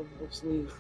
them to sleep.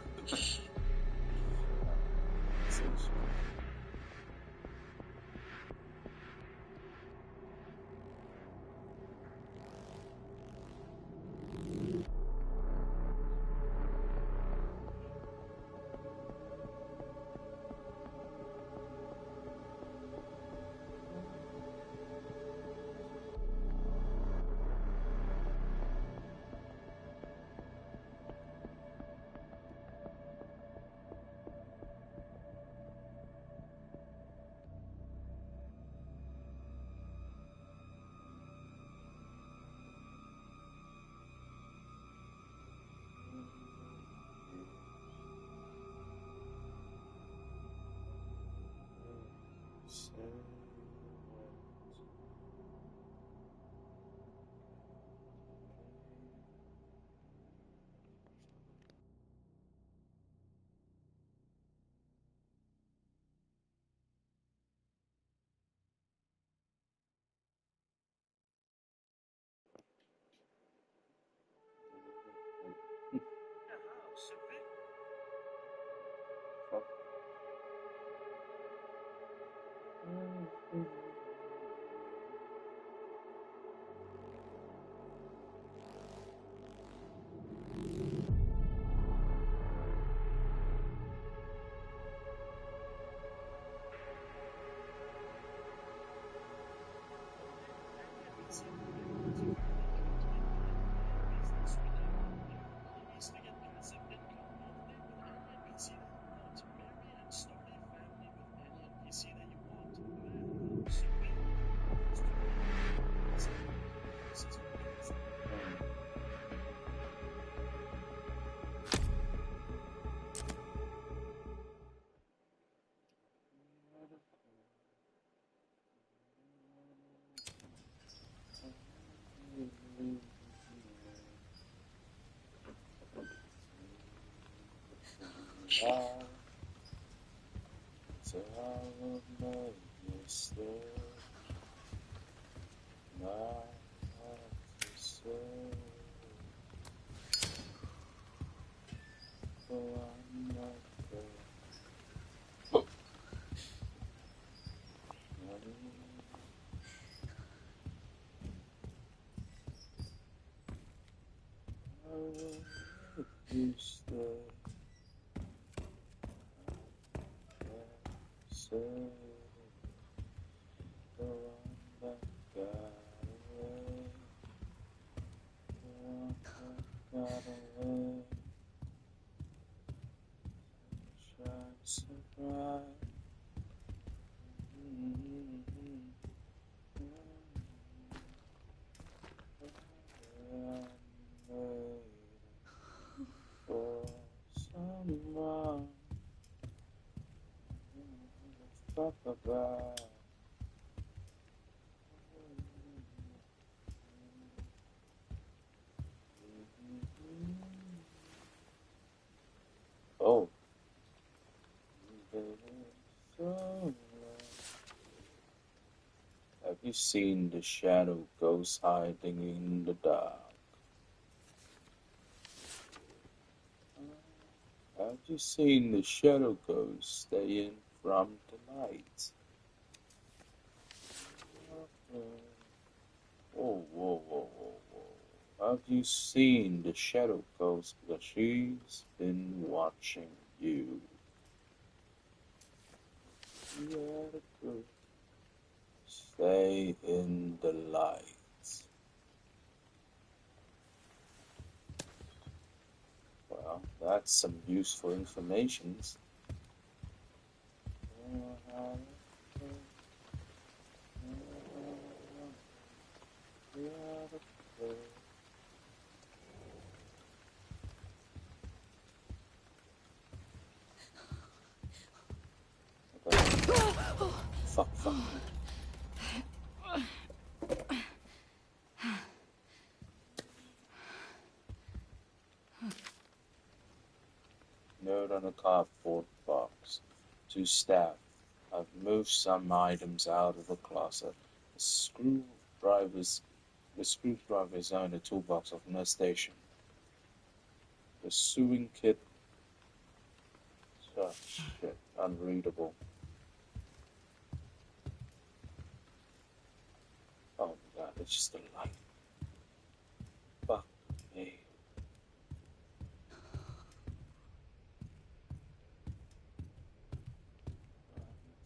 Oh. Have you seen the shadow ghost hiding in the dark? Have you seen the shadow ghost staying from the night? Whoa, whoa, whoa, whoa, whoa. Have you seen the shadow ghost? Because she's been watching you. Stay in the light. Well, that's some useful information. Fuck. Note on a cardboard box. To staff. I've moved some items out of the closet. The screwdriver is on the toolbox of the station. The sewing kit. Oh, shit. Unreadable. Oh my god, it's just a light. Fuck me.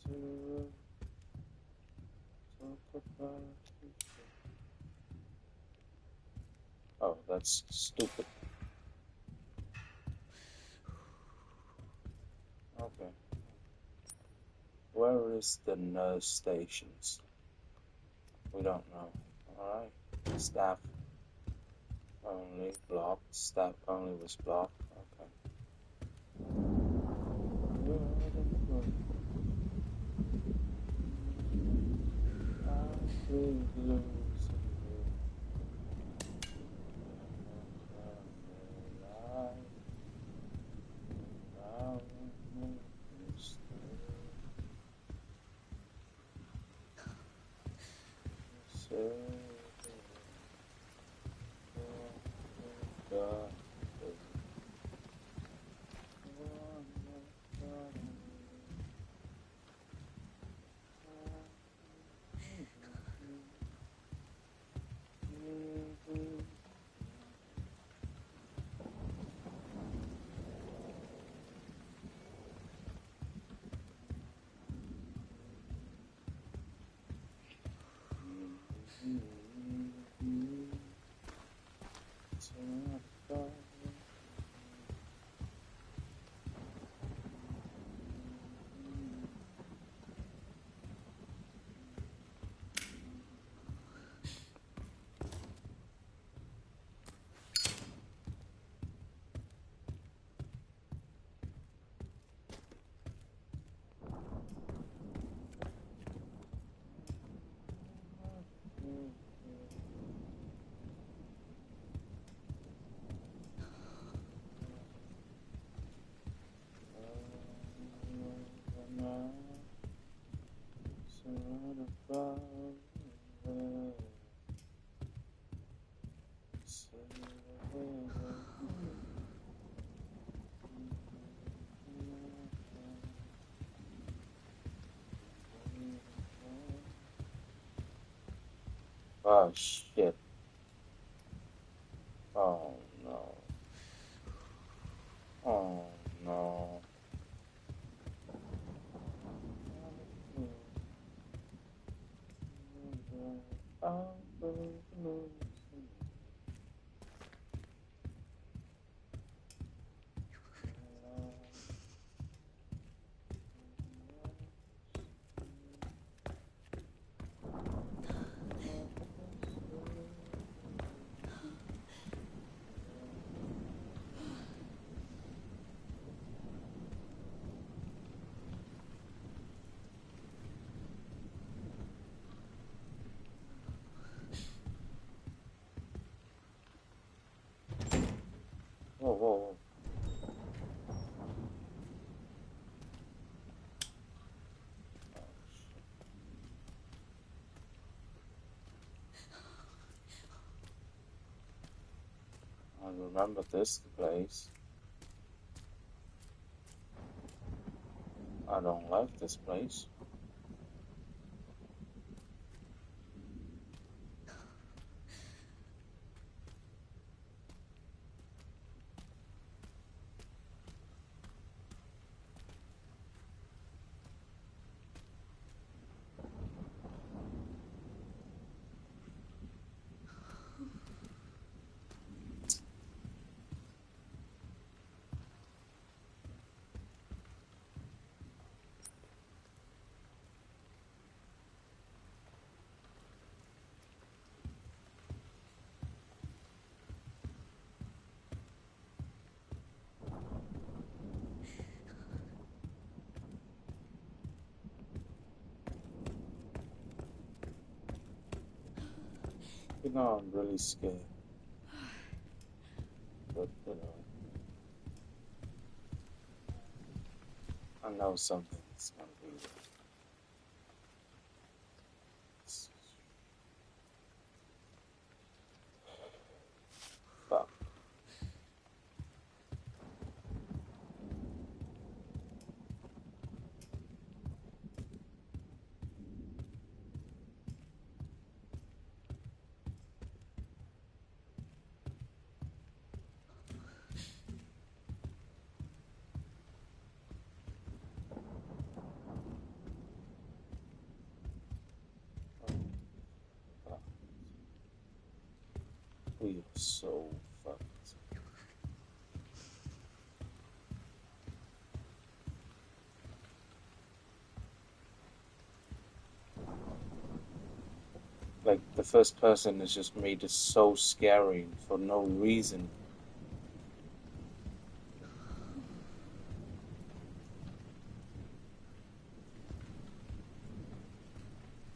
To talk about it. Oh, that's stupid. Okay. Where is the nurse stations? We don't know. Alright. Staff only blocked. Staff only was blocked. Okay. Oh shit. Oh no. Oh no. Whoa, whoa, whoa. I remember this place. I don't like this place. You know, I'm really scared. But, you know, I know something's gonna be there. Fuck. We are so fucked. Like, the first person has just made it so scary for no reason.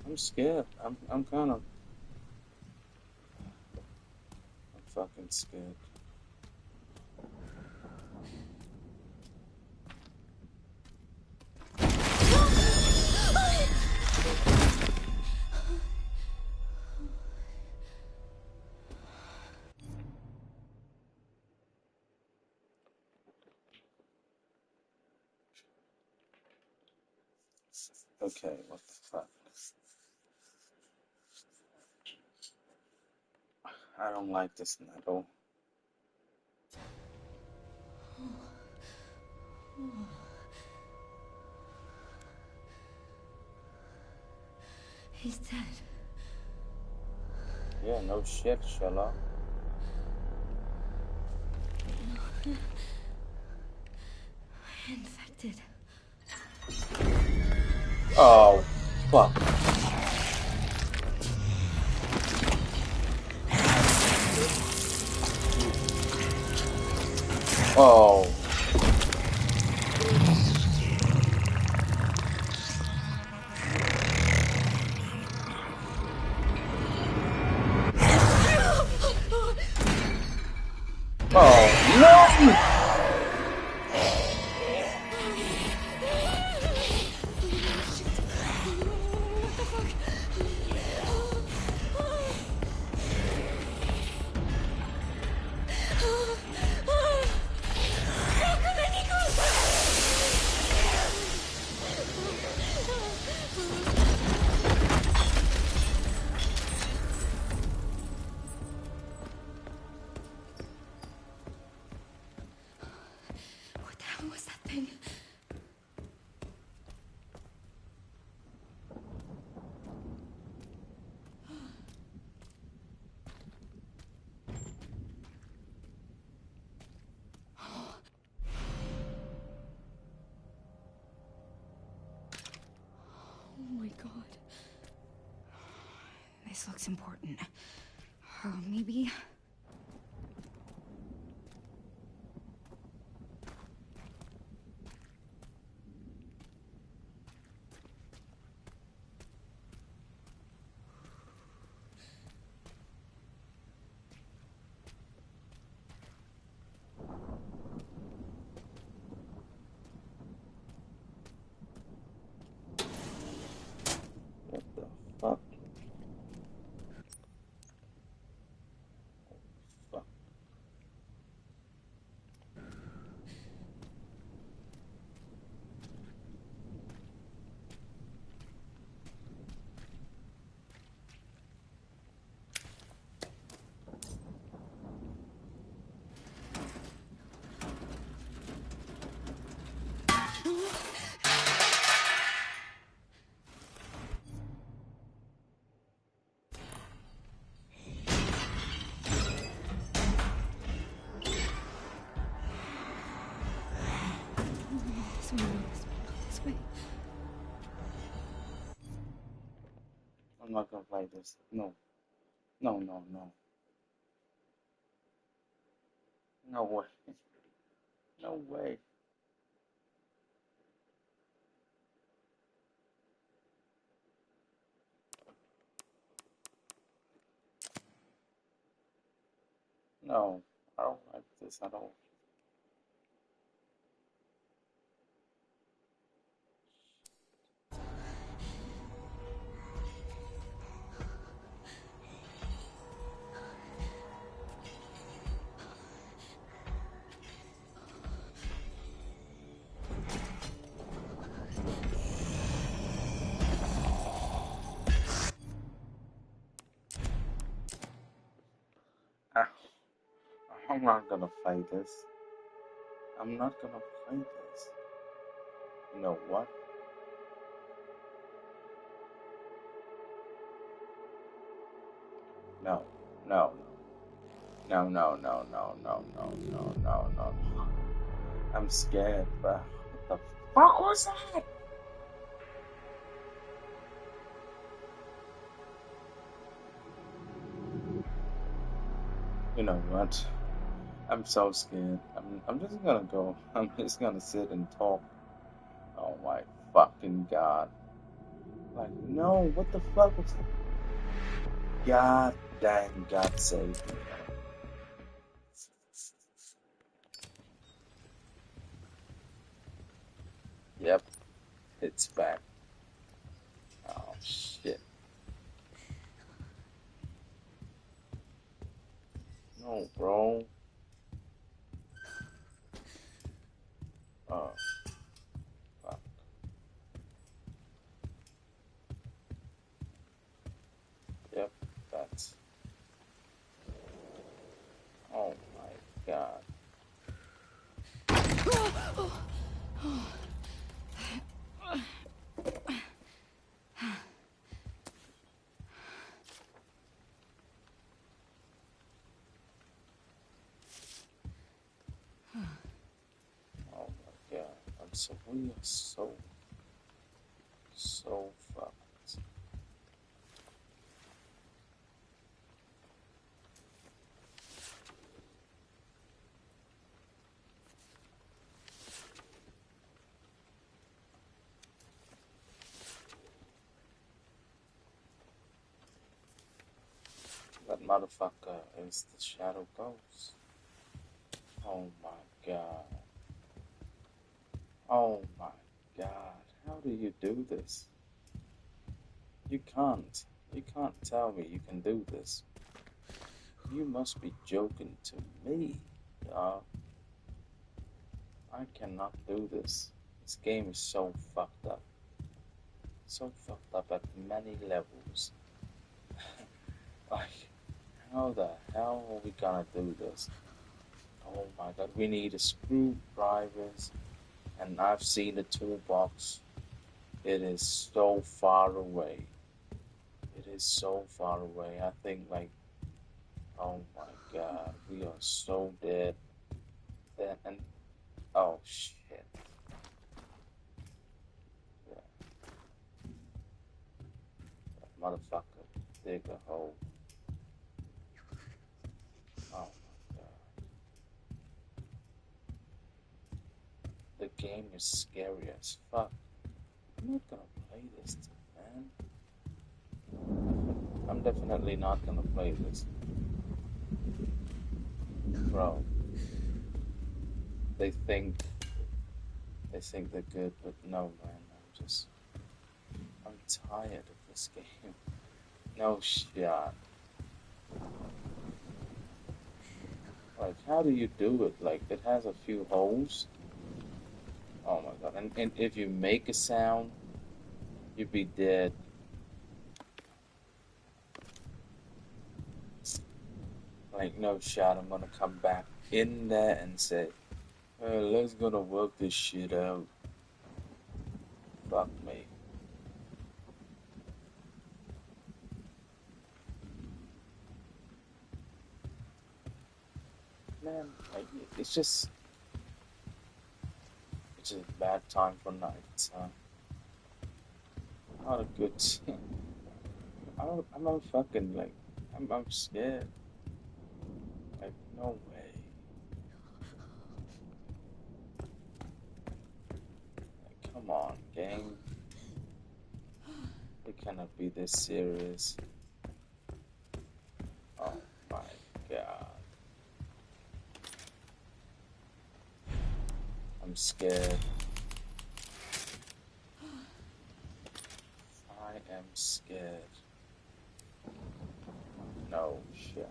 I'm scared. I'm kind of... I'm fucking scared. Okay, what the fuck? I don't like this at all. He's dead. Yeah, no shit, Sherlock. Infected. Oh, fuck. Oh. Oh, no! What the hell was that thing? Oh my god. This looks important. Or maybe... What the fuck? Fuck. This way. I'm not gonna play this. No. No, no, no. No way. No way. No. I don't like this at all. Ah, I'm not gonna play this. I'm not gonna play this. You know what? No, no, no. No, no, no, no, no, no, no, no, no. I'm scared, bro. What the fuck was that? You know what? I'm so scared. I'm just gonna go. I'm just gonna sit and talk. Oh my fucking god. Like, no, what the fuck was that? God dang, God save me. Yep, it's back. Oh shit. No, bro. Oh, fuck. Yep, that's. Oh my god. Oh my god. We are so fucked. That motherfucker is the shadow ghost. Oh my god. Oh my god. How do you do this? You can't. You can't tell me you can do this. You must be joking to me, dog. I cannot do this. This game is so fucked up. So fucked up at many levels. Like, how the hell are we gonna do this? Oh my god, we need a screwdrivers, and I've seen the toolbox. It is so far away. It is so far away. I think, like, oh my god, we are so dead. Then and oh shit. Yeah, that motherfucker dig a hole. Oh my god. The game is scary as fuck. I'm not gonna play this, man. I'm definitely not gonna play this. Bro, they think they're good, but no, man. I'm tired of this game. No shot. Like, how do you do it? Like, it has a few holes. Oh my god. And if you make a sound, you'd be dead. Like, no shot. I'm gonna come back in there and say, let's gonna work this shit out. Fuck me. Man, like, it's just a bad time for nights, huh? Not a good. I'm not fucking like. I'm scared. Like, no way. Like, come on, game. It cannot be this serious. Oh my god. I'm scared. I am scared. No shit.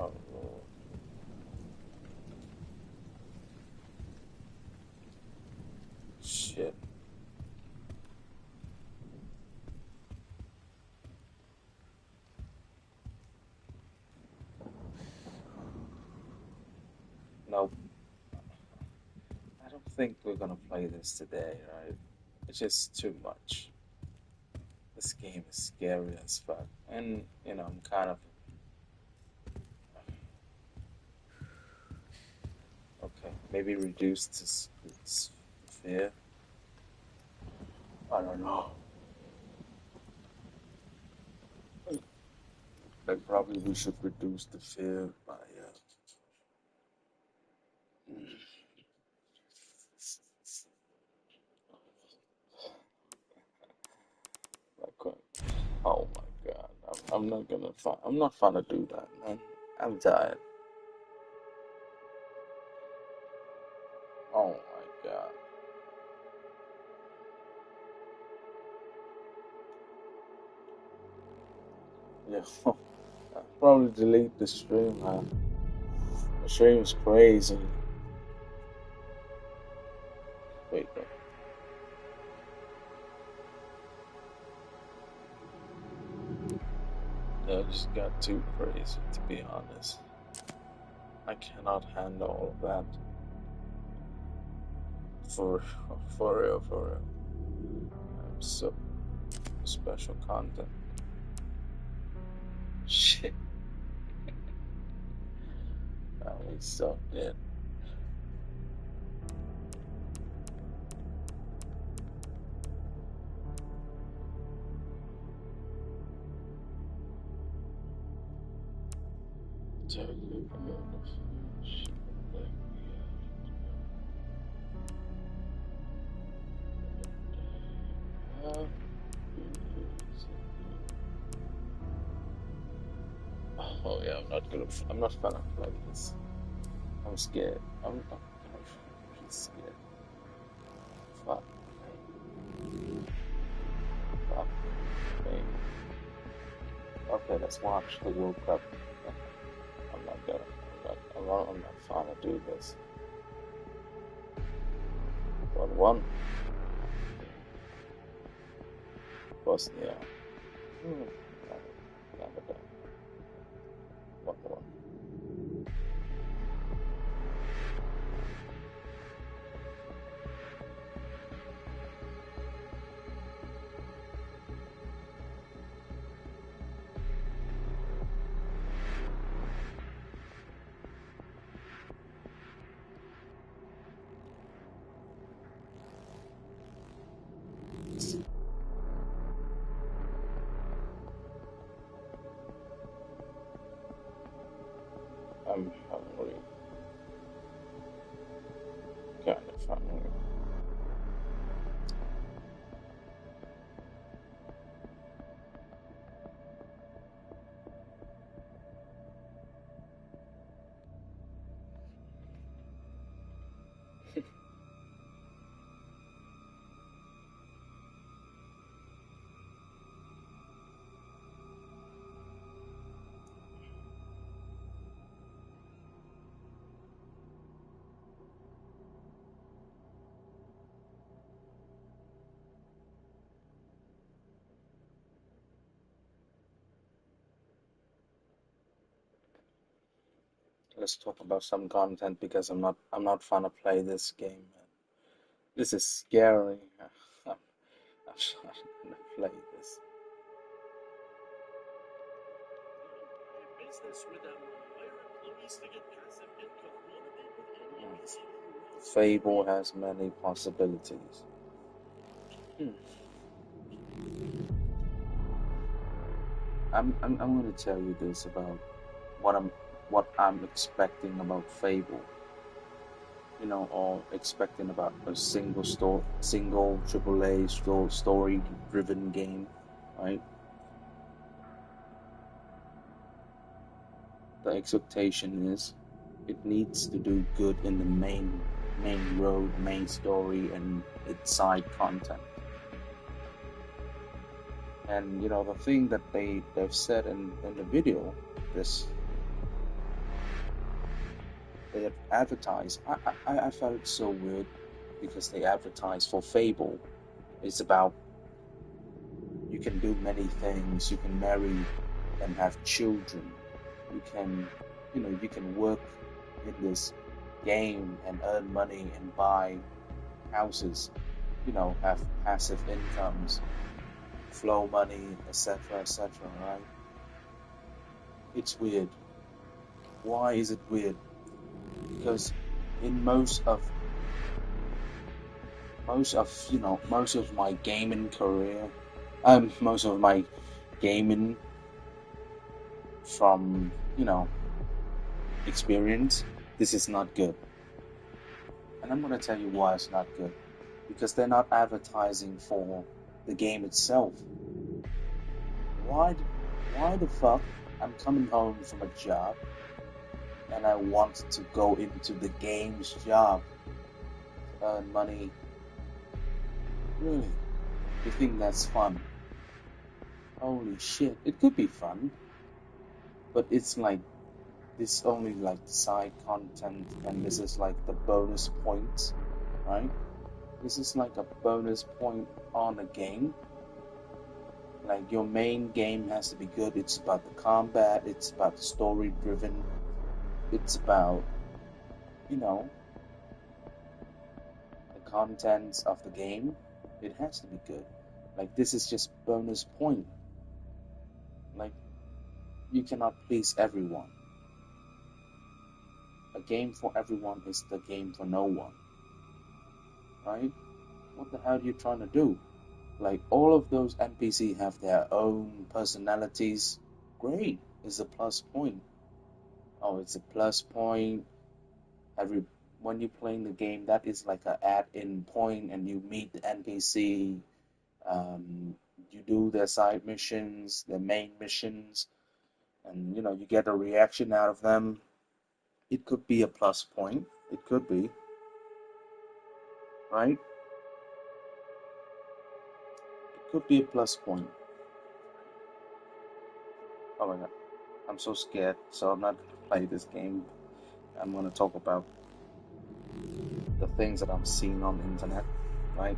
Oh lord. Shit. think we're gonna play this today, right? It's just too much. This game is scary as fuck, and I'm kind of okay. Maybe reduce this fear. I don't know. Like probably we should reduce the fear by like oh my god, I'm not gonna I'm not gonna do that, man. I'm tired. Oh my god. Yeah, I'll probably delete the stream, man. The stream's crazy. Wait, wait. That just got too crazy, to be honest. I cannot handle all of that. For for real, for real. I'm so special content. Shit, we suck it. Oh yeah, I'm not gonna play this. I'm scared. I'm scared. Fuck. Fuck. Me. Okay, let's watch the World Cup. I'm not gonna. I'm not trying to do this. 1-1. Bosnia. Never done. 1-1. I'm hungry. Kind of hungry. Let's talk about some content because I'm not fun to play this game, man. This is scary. I'm not gonna play this. Fable has many possibilities. I'm going to tell you this about what I'm expecting about Fable. Or expecting about a single AAA story-driven game, right? The expectation is it needs to do good in the main story, and its side content. And the thing that they've said in the video, this they have advertised. I felt it so weird because they advertised for Fable. It's about you can do many things. You can marry and have children. You can you can work in this game and earn money and buy houses, have passive incomes, flow money, etc., etc., right? It's weird. Why is it weird? Because in most of my gaming career, most of my gaming from experience, this is not good. And I'm gonna tell you why it's not good. Because they're not advertising for the game itself. Why the fuck I'm coming home from a job and I want to go into the game's job to earn money? Really? You think that's fun? Holy shit, it could be fun, but it's like this only like side content, and this is like the bonus points, right? This is like a bonus point on a game. Like your main game has to be good. It's about the combat, it's about the story driven, it's about the contents of the game. It has to be good. Like this is just bonus point. Like you cannot please everyone. A game for everyone is the game for no one, right? What the hell are you trying to do? Like all of those NPC have their own personalities. Great, it's a plus point. Oh, it's a plus point. When you're playing the game, that is like an add-in point, and you meet the NPC. You do their side missions, their main missions, and you get a reaction out of them. It could be a plus point. It could be, right? It could be a plus point. Oh my god, I'm so scared, so I'm not gonna play this game. I'm gonna talk about the things that I'm seeing on the internet, right?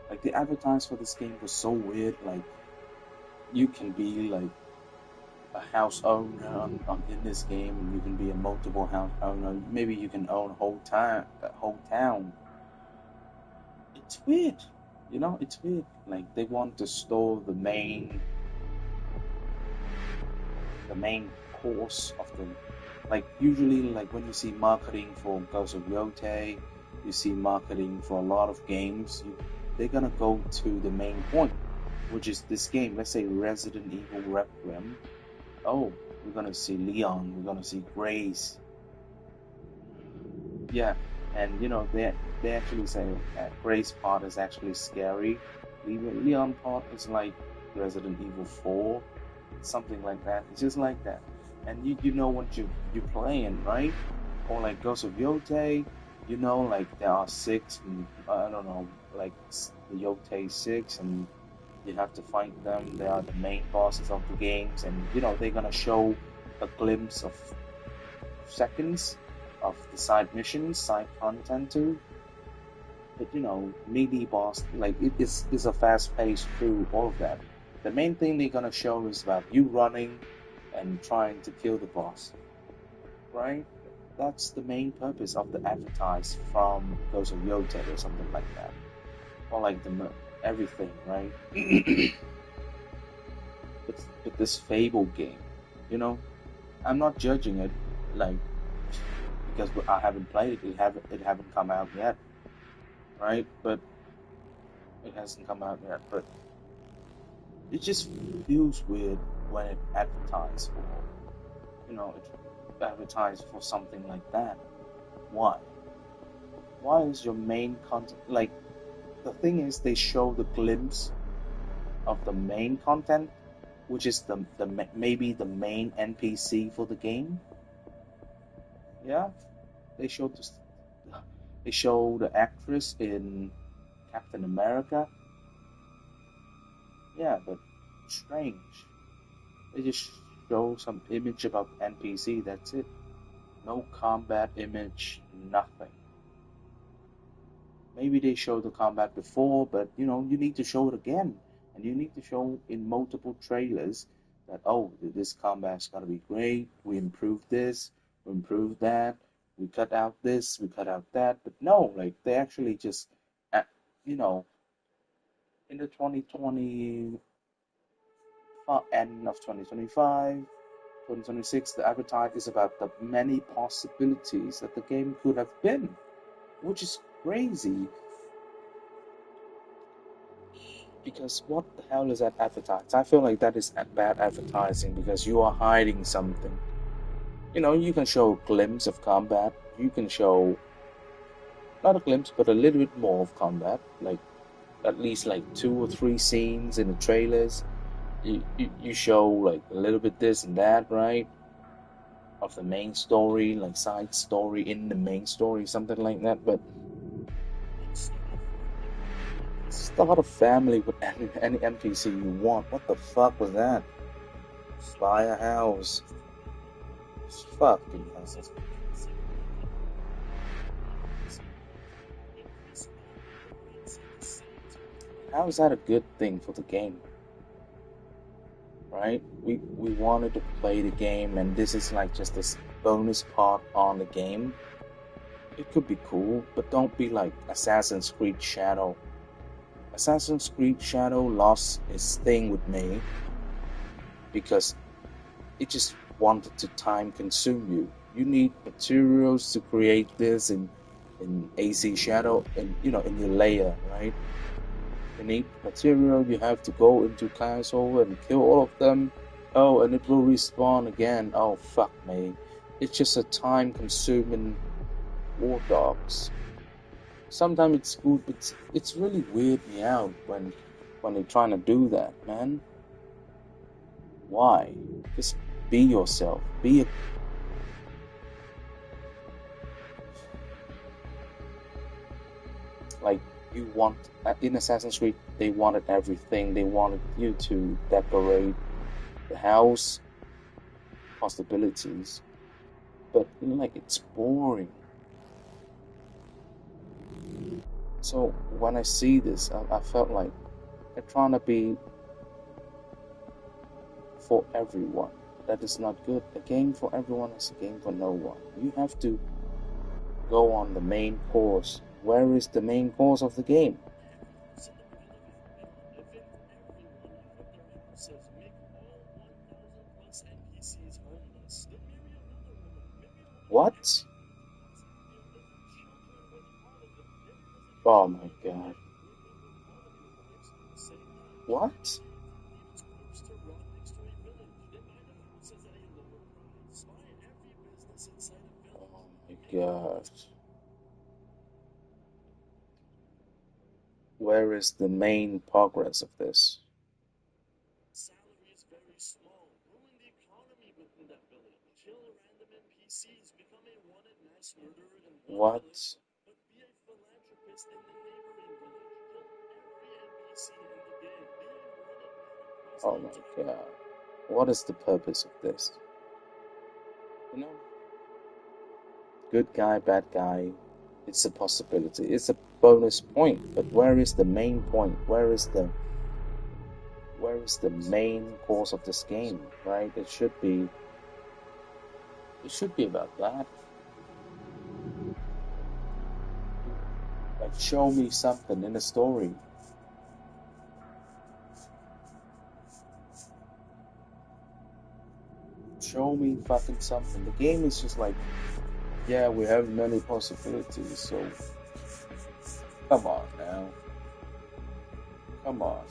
Like the advertise for this game was so weird. Like you can be like a house owner in this game, and you can be a multiple house owner. Maybe you can own a whole town. It's weird, It's weird. Like they want to store the main course of the, like usually like when you see marketing for Ghost of Yotei, you see marketing for a lot of games, they're gonna go to the main point, which is this game. Let's say Resident Evil Requiem. Oh, we're gonna see Leon, we're gonna see Grace. Yeah, and they actually say Grace part is actually scary. Leon part is like Resident Evil 4, something like that. It's just like that. And you know what you're playing, right? Or like Ghost of Yotei, like there are six, and I don't know, like the Yotei six, and you have to fight them. They are the main bosses of the games, and they're gonna show a glimpse of seconds of the side missions, side content too. But mini boss, like it is a fast pace through all of that. The main thing they're gonna show is about you running and trying to kill the boss, right? That's the main purpose of the advertise from Ghost of Yotei or something like that, or like everything, right? but this Fable game, I'm not judging it, like because I haven't played it. It haven't come out yet, right? But it hasn't come out yet. But it just feels weird when it advertised for, it advertised for something like that. Why? Why is your main content like? The thing is, they show the glimpse of the main content, which is maybe the main NPC for the game. Yeah, they showed this. They show the actress in Captain America. Yeah, but strange. They just show some image about NPC. That's it. No combat image. Nothing. Maybe they showed the combat before, but you need to show it again, and you need to show in multiple trailers that this combat's gonna be great. We improved this. We improved that. we cut out this, we cut out that, but no, like they actually just, you know, in the 2020 end of 2025, 2026, the appetite is about the many possibilities that the game could have been, which is crazy. Because what the hell is that advertised? I feel like that is bad advertising because you are hiding something. You know, you can show a glimpse of combat. You can show, not a glimpse, but a little bit more of combat. Like, at least like 2 or 3 scenes in the trailers. You show like a little bit this and that, right? Of the main story, like side story in the main story, something like that. But start a family with any NPC you want. What the fuck was that? Buy a house. Fucking hell. How is that a good thing for the game? Right? We wanted to play the game, and this is like just this bonus part on the game. It could be cool, but don't be like Assassin's Creed Shadow. Assassin's Creed Shadow lost its thing with me because it just wanted to time consume you. You need materials to create this in AC Shadow, and you know, in your layer, right? You need material, you have to go into castle and kill all of them. Oh, and it will respawn again. Oh, fuck me. It's just a time consuming war dogs. Sometimes it's good, but it's really weird me out when they're trying to do that, man. Why? Just be yourself. Be a... Like, you want... In Assassin's Creed, they wanted everything. They wanted you to decorate the house, possibilities. But, you know, like, it's boring. So, when I see this, I felt like they're trying to be for everyone. That is not good. A game for everyone is a game for no one. You have to go on the main course. Where is the main course of the game? What? Oh my god. What? Oh my god. Where is the main progress of this? What? Oh my god. What is the purpose of this? You know? Good guy, bad guy. It's a possibility. It's a bonus point. But where is the main point? Where is the main course of this game, right? It should be about that. Like, show me something in the story. Show me fucking something. The game is just like, yeah, we have many possibilities, so come on now. Come on.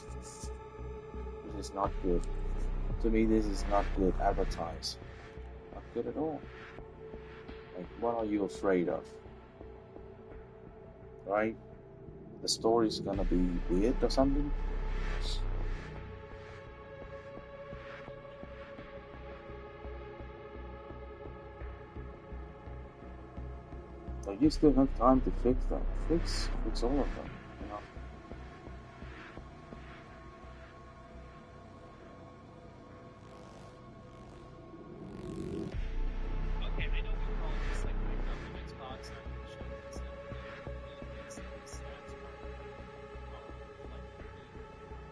This is not good. To me, this is not good advertised. Not good at all. Like, what are you afraid of? Right? The story's gonna be weird or something? But you still have time to fix them. Fix all of them, you know? Okay, I know we were all just like hyped up when Xbox actually showed this and it's this that's part of like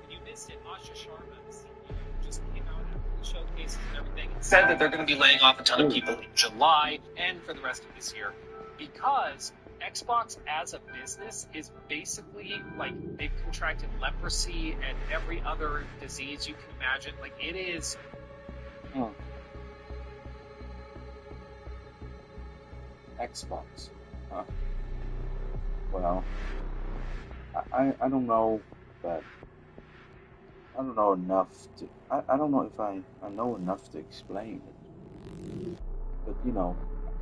when you visit Asha Sharma's, you know, just came out after the showcases and everything. said that they're going to be laying off a ton of people in July and for the rest of this year because Xbox as a business is basically like they've contracted leprosy and every other disease you can imagine. Like it is. Oh. Xbox. Huh. Well, I don't know that. I don't know enough to. I don't know if I know enough to explain it. But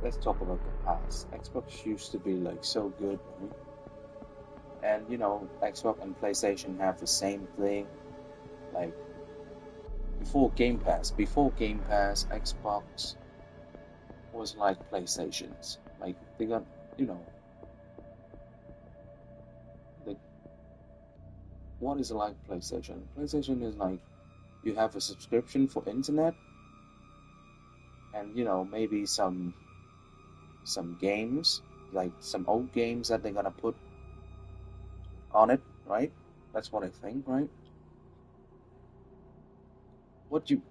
let's talk about the past. Xbox used to be like so good, right? And Xbox and PlayStation have the same thing. Like before Game Pass, Xbox was like PlayStation's. Like they got, the what is like PlayStation? PlayStation is like you have a subscription for internet, and maybe some games, like some old games that they're gonna put on it, right? That's what I think, right? What do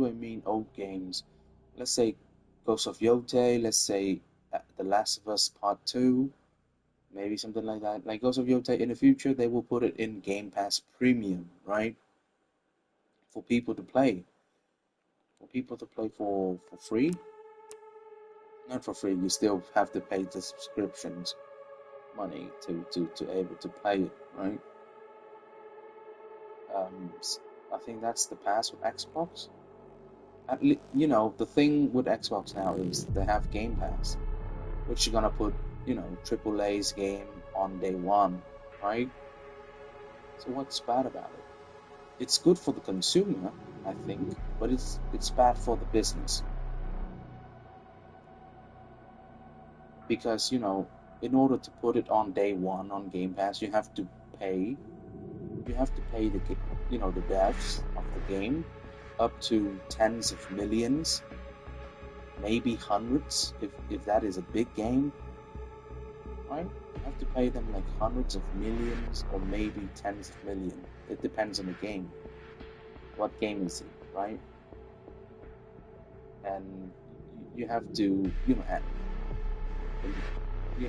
I mean old games? Let's say Ghost of Yotei, let's say The Last of Us Part 2, maybe something like that. Like Ghost of Yotei in the future, they will put it in Game Pass Premium, right? For people to play. For free. Not for free, you still have to pay the subscriptions money to able to play it, right? I think that's the past with Xbox. The thing with Xbox now is they have Game Pass, which you're gonna put, Triple A's game on day one, right? So what's bad about it? It's good for the consumer, I think, but it's bad for the business because in order to put it on day one on Game Pass, you have to pay. You have to pay the devs of the game up to tens of millions, maybe hundreds, if that is a big game, right? You have to pay them like hundreds of millions or maybe tens of millions. It depends on the game. What game is it, right? And you have to, you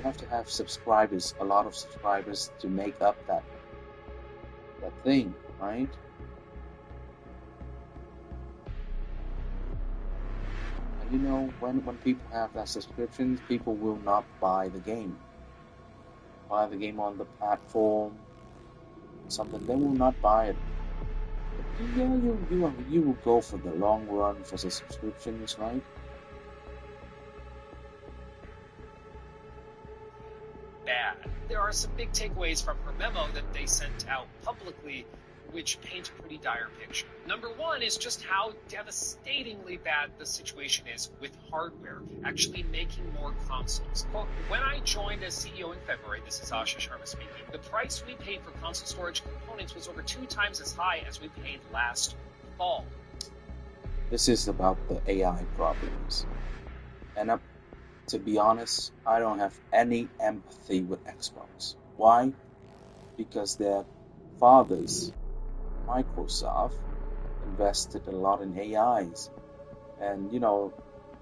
have to have subscribers, a lot of subscribers to make up that thing, right? And when people have that subscription, people will not buy the game. Buy the game on the platform, something, they will not buy it. But yeah, you will go for the long run for the subscriptions, right? Bad. There are some big takeaways from her memo that they sent out publicly, which paint a pretty dire picture. Number one is just how devastatingly bad the situation is with hardware actually making more consoles. Quote, when I joined as CEO in February, this is Asha Sharma speaking, the price we paid for console storage components was over 2 times as high as we paid last fall. This is about the AI problems. And to be honest, I don't have any empathy with Xbox. Why? Because their fathers, Microsoft, invested a lot in AIs, and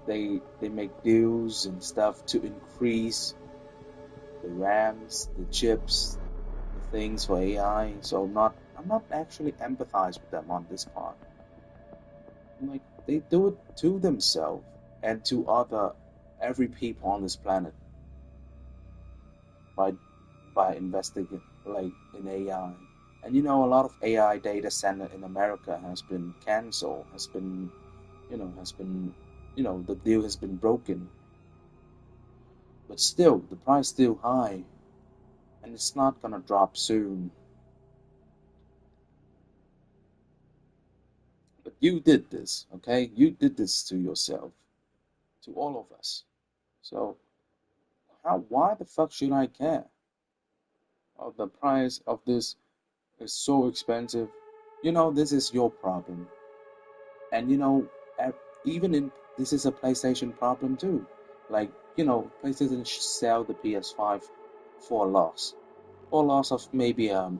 they make deals and stuff to increase the RAMs, the chips, the things for AI. So I'm not actually empathize with them on this part. Like they do it to themselves and to every people on this planet by investing like in AI. And a lot of AI data center in America has been canceled, the deal has been broken. But still, the price still high, and it's not gonna drop soon. But you did this, okay? You did this to yourself, to all of us. So why the fuck should I care? Oh, the price of this is so expensive. This is your problem. And even in this is a PlayStation problem too. Like, PlayStation should sell the PS5 for a loss. For a loss of maybe a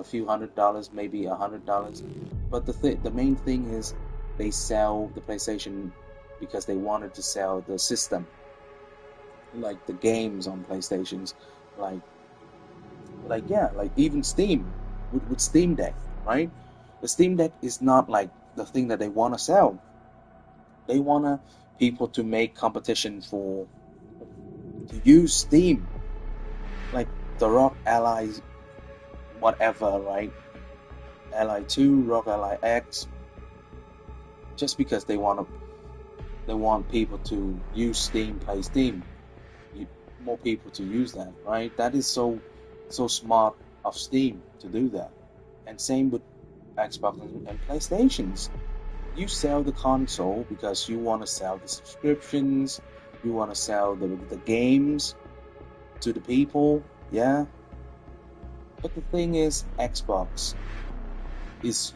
few $100, maybe $100. But the main thing is they sell the PlayStation because they wanted to sell the system, like the games on PlayStations, like even Steam with Steam Deck, right? The Steam Deck is not like the thing that they want to sell. They want people to make competition to use Steam, like the Rock Ally, whatever, right? Ally 2, Rock Ally X, just because they want people to use Steam, play Steam. More people to use that, right? That is so smart of Steam to do that. And same with Xbox and PlayStations. You sell the console because you want to sell the subscriptions, you want to sell the games to the people, yeah. But the thing is, Xbox is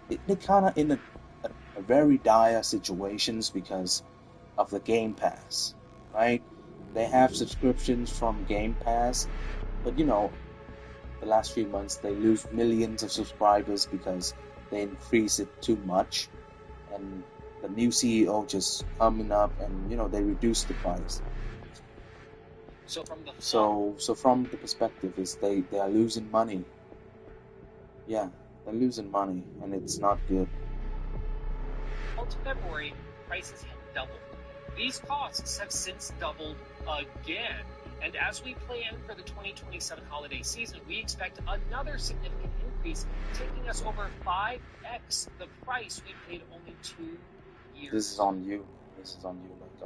they're kind of in a very dire situations because of the Game Pass, right? They have subscriptions from Game Pass, but the last few months they lose millions of subscribers because they increase it too much, and the new CEO just coming up and they reduce the price. So from the from the perspective is they are losing money. Yeah, they're losing money, and it's not good. To February, prices had doubled. These costs have since doubled again. And as we plan for the 2027 holiday season, we expect another significant increase, taking us over 5x the price we paid only 2 years. This is on you, like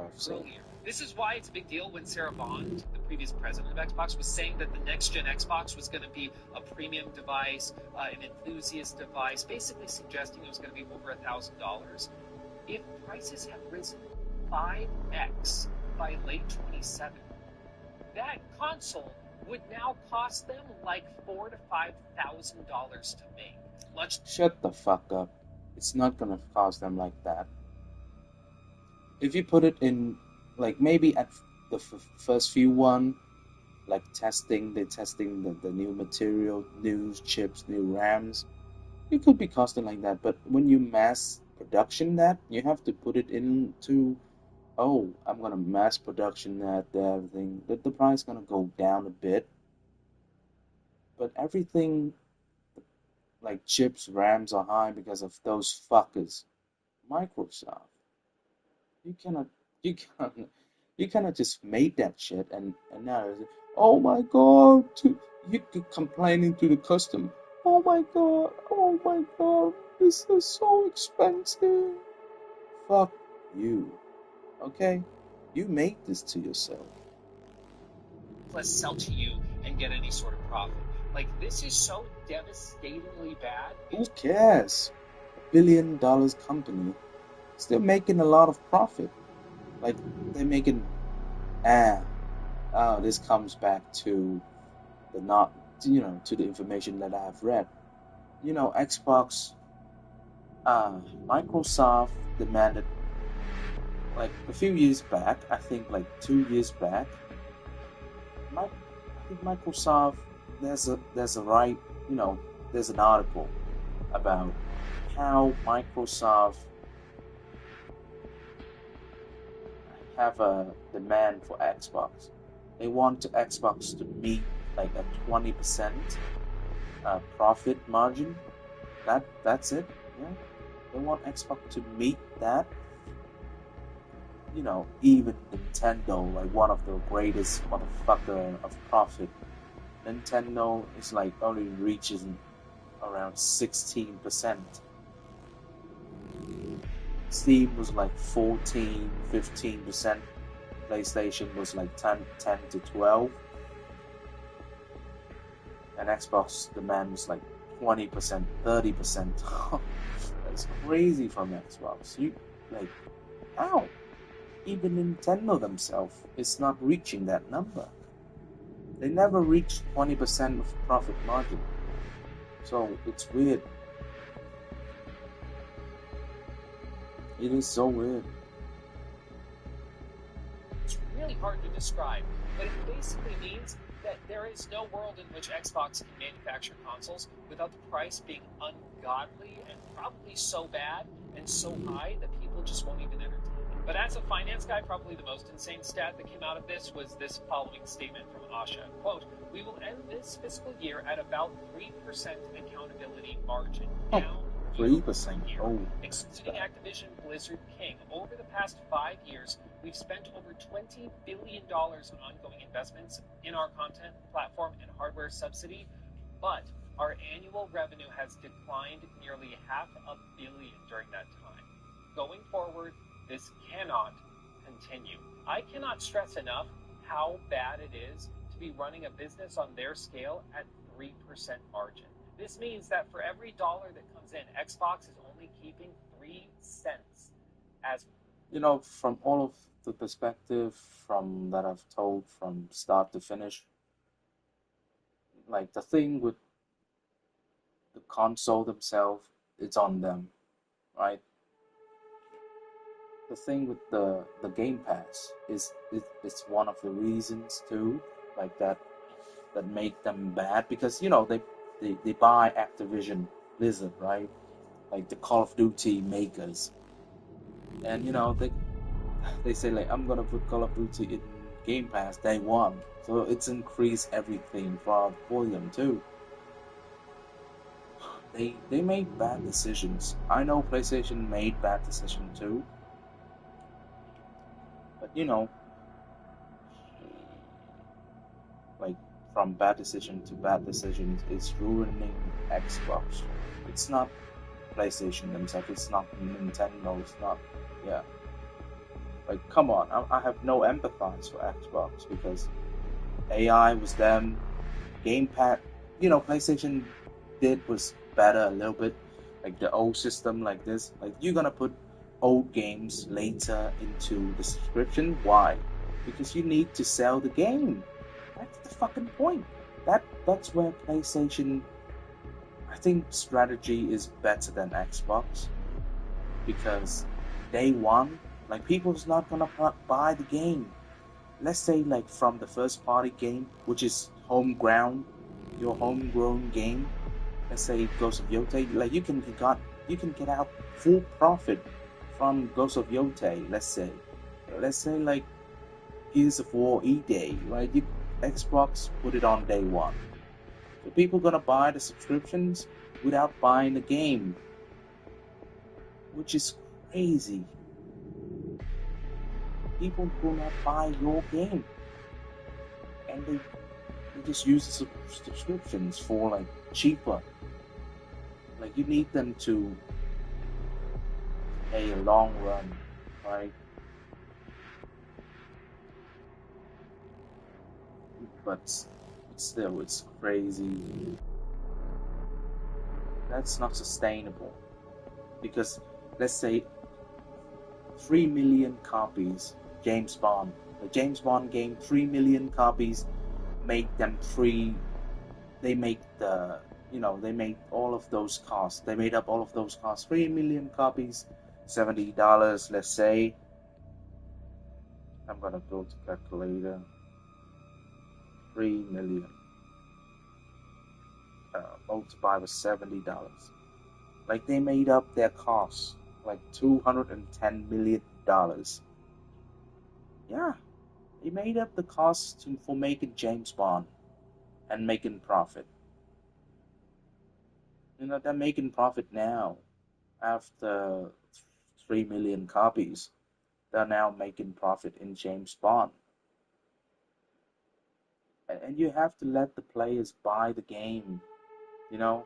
I've said. This is why it's a big deal when Sarah Bond, the previous president of Xbox, was saying that the next-gen Xbox was going to be a premium device, an enthusiast device, basically suggesting it was going to be over $1,000. If prices have risen 5x by late 27, that console would now cost them like $4,000 to $5,000 to make. Shut the fuck up. It's not gonna cost them like that. If you put it in, like maybe at the first few one, like they're testing the new material, new chips, new RAMs, it could be costing like that. But when you mass production that, you have to put it into, I'm gonna mass production that, everything. The price gonna go down a bit. But everything, like chips, RAMs are high because of those fuckers. Microsoft. You cannot just make that shit and now oh my god, you complaining to the customer. Oh my god, this is so expensive. Fuck you. Okay? You make this to yourself. Plus sell to you and get any sort of profit. Like, this is so devastatingly bad. Who cares? $1 billion company still making a lot of profit. Like, they're making this comes back to to the information that I've read. Xbox, Microsoft demanded, like a few years back, I think like 2 years back, I think Microsoft, there's an article about how Microsoft have a demand for Xbox. They want Xbox to meet like a 20% profit margin. That's it. Yeah, they want Xbox to meet that. Even Nintendo, like one of the greatest motherfucker of profit, Nintendo is like only reaches around 16%. Steam was like 14, 15%. PlayStation was like 10 to 12. And Xbox demand was like 20%, 30%. That's crazy from Xbox. How? Even Nintendo themselves is not reaching that number. They never reach 20% of profit margin. So it's weird. It is so weird. It's really hard to describe, but it basically means that there is no world in which Xbox can manufacture consoles without the price being ungodly and probably so bad and so high that people just won't even entertain it. But as a finance guy, probably the most insane stat that came out of this was this following statement from Asha. Quote, "We will end this fiscal year at about 3% accountability margin, down 3%. Oh, excluding Activision Blizzard King. Over the past 5 years, we've spent over $20 billion on ongoing investments in our content, platform, and hardware subsidy, but our annual revenue has declined nearly $500 million during that time. Going forward, this cannot continue. I cannot stress enough how bad it is to be running a business on their scale at 3% margin. This means that for every dollar that comes in, Xbox is only keeping 3 cents as..." You know, from all of the perspective from that I've told from start to finish, like the thing with the console themselves, it's on them, right? The thing with the Game Pass is it's one of the reasons too, like that make them bad, because you know they buy Activision Blizzard, right? Like the Call of Duty makers, and you know they say like, I'm gonna put Call of Duty in Game Pass day one, so it's increased everything for them too. They made bad decisions. I know PlayStation made bad decisions too, but you know, like from bad decision to bad decisions is ruining Xbox. It's not PlayStation themselves. It's not Nintendo. It's not, yeah. Like, come on. I have no empathize for Xbox because AI was them. Gamepad, you know, PlayStation did was better a little bit. Like the old system like this. Like, you're gonna put old games later into the subscription. Why? Because you need to sell the game. That's the fucking point. That's where PlayStation, I think, strategy is better than Xbox, because day one, like, people's not gonna buy the game. Let's say like from the first party game, which is your homegrown game. Let's say Ghost of Yotei, like you can get out full profit from Ghost of Yotei. Let's say like Gears of War E-Day, right? Xbox put it on day one. So people gonna buy the subscriptions without buying the game, which is crazy. People will not buy your game, and they just use the subscriptions for like cheaper. Like, you need them to pay a long run, right? But still, it's crazy. That's not sustainable, because let's say 3 million copies, James Bond, the James Bond game, 3 million copies, make them free. They make they made all of those costs. They made up all of those costs. 3 million copies, $70, let's say. I'm gonna go to calculator. 3 million multiplied with $70. Like, they made up their costs, like $210 million. Yeah, they made up the cost for making James Bond and making profit. You know, they're making profit now. After 3 million copies, they're now making profit in James Bond. And you have to let the players buy the game, you know?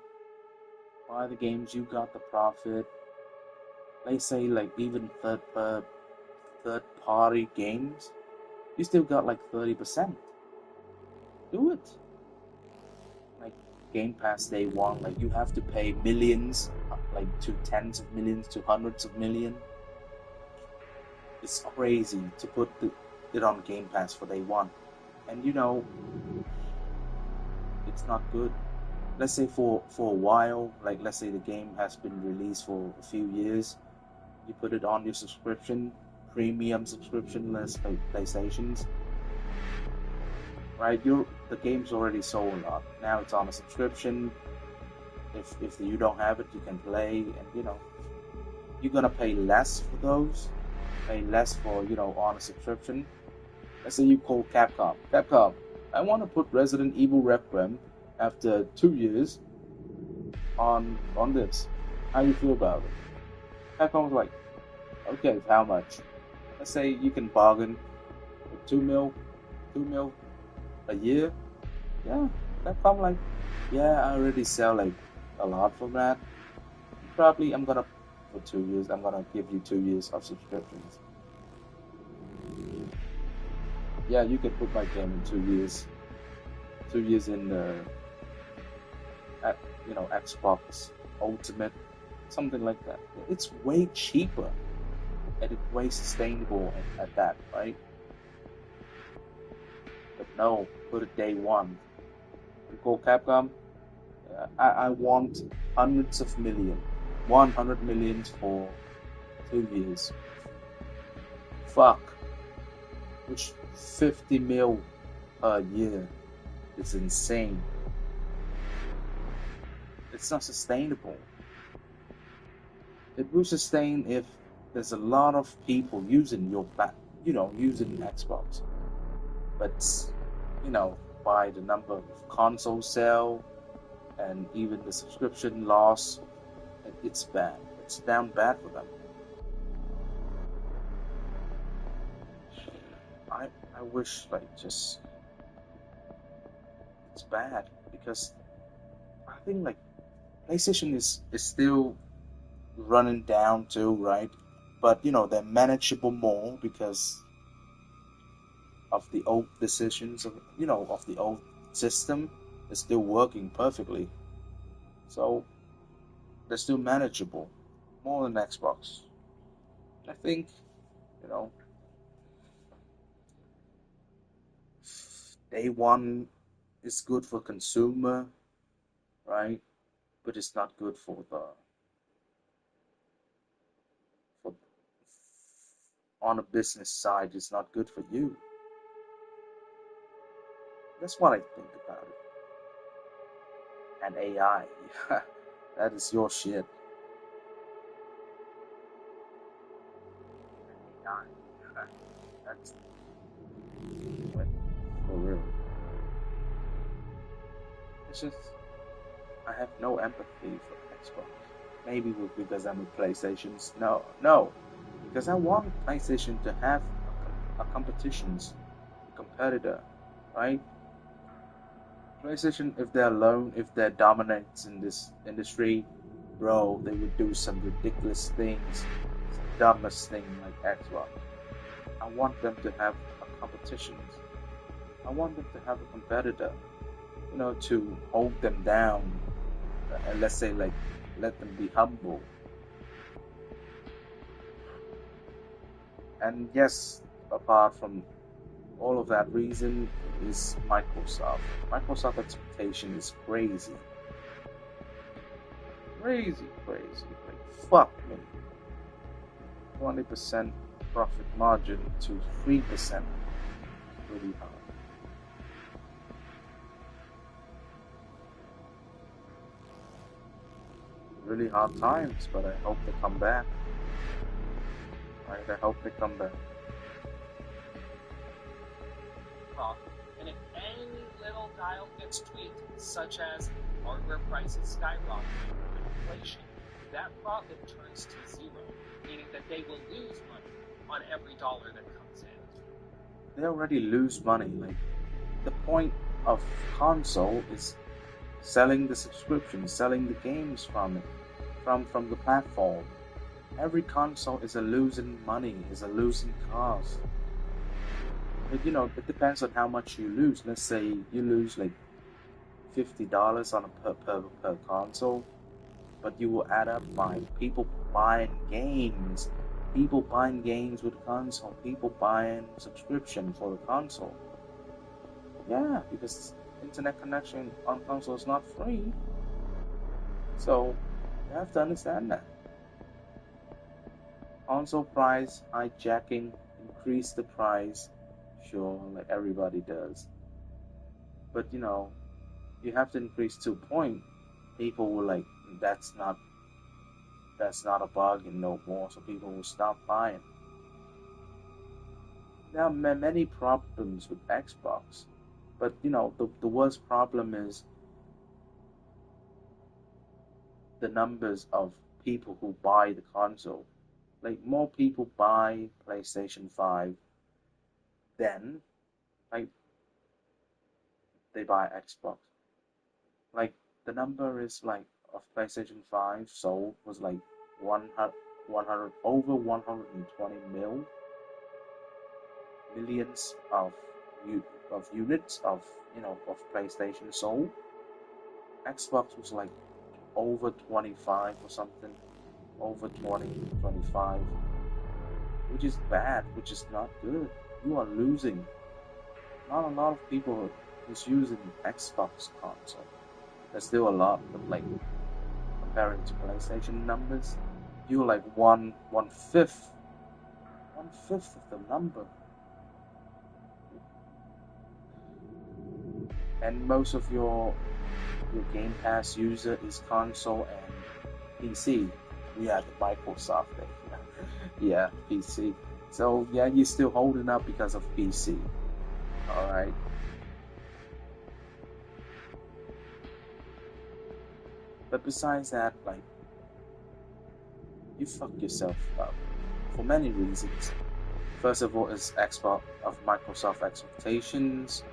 Buy the games, you got the profit. They say, like, even third-party games, you still got like 30%. Do it. Like Game Pass day one, like, you have to pay millions, like to tens of millions, to hundreds of millions. It's crazy to put it on Game Pass for day one. And you know, it's not good. Let's say for a while, like let's say the game has been released for a few years, you put it on your subscription, premium subscription, less PlayStations, right? The game's already sold a lot. Now it's on a subscription. If you don't have it, you can play, and you're gonna pay less for those, pay less for on a subscription. Let's say you call Capcom. Capcom, I want to put Resident Evil Requiem after 2 years on this. How you feel about it? Capcom was like, okay, how much? Let's say you can bargain for 2 mil a year. Yeah, Capcom like, yeah, I already sell like a lot for that. Probably I'm gonna for 2 years. I'm gonna give you 2 years of subscriptions. Yeah, you can put my game in 2 years. 2 years in the Xbox Ultimate, something like that. It's way cheaper and it's way sustainable at that, right? But no, put it day one. You call Capcom, I want hundreds of millions, 100 millions for 2 years. Fuck, which 50 mil a year is insane. It's not sustainable. It will sustain if there's a lot of people using using Xbox. But by the number of console sale and even the subscription loss, it's bad. It's down bad for them. I wish it's bad because I think PlayStation is still running down too, right? But they're manageable more because of the old decisions of the old system is still working perfectly. So they're still manageable more than Xbox. I think day one is good for consumer, right? But it's not good for on a business side. It's not good for you. That's what I think about it. And AI, that is your shit. And AI, that's for real. It's just I have no empathy for Xbox. Maybe because I'm a PlayStation. No, because I want PlayStation to have a competitor, right? PlayStation, if they're alone, if they're dominant in this industry, bro, they would do some ridiculous things, some dumbest thing like Xbox. I want them to have a competition. I want them to have a competitor, to hold them down, and let's say let them be humble. And yes, apart from all of that reason is Microsoft. Microsoft expectation is crazy. Crazy. Fuck me. 20% profit margin to 3%. Really hard. Really hard times, but I hope they come back. Right, I hope they come back. And if any little dial gets tweaked, such as hardware prices skyrocket, inflation, that profit turns to zero, meaning that they will lose money on every dollar that comes in. They already lose money. The point of console is selling the subscription, selling the games from it, from the platform. Every console is a losing money, is a losing cause. But it depends on how much you lose. Let's say you lose $50 on a per console, but you will add up by people buying games with console, people buying subscription for the console. Yeah, because internet connection on console is not free. So you have to understand that. Console price hijacking, increase the price, sure, like everybody does. But you have to increase to a point people were like, that's not a bug and no more, so people will stop buying. There are many problems with Xbox, but the worst problem is the numbers of people who buy the console. Like, more people buy PlayStation 5 than like they buy Xbox. Like, the number is like of PlayStation 5 sold was like 100 over 120 millions of units of PlayStation sold. Xbox was like over 25 or something, over 20, 25, which is bad, which is not good. You are losing. Not a lot of people is using Xbox console. There's still a lot, but like comparing to PlayStation numbers, you're like one fifth of the number. And most of your Game Pass user is console and PC. Yeah, the Microsoft thing. Yeah, PC. So yeah, you're still holding up because of PC. Alright. But besides that, like, you fuck yourself up for many reasons. First of all, is Microsoft expectations,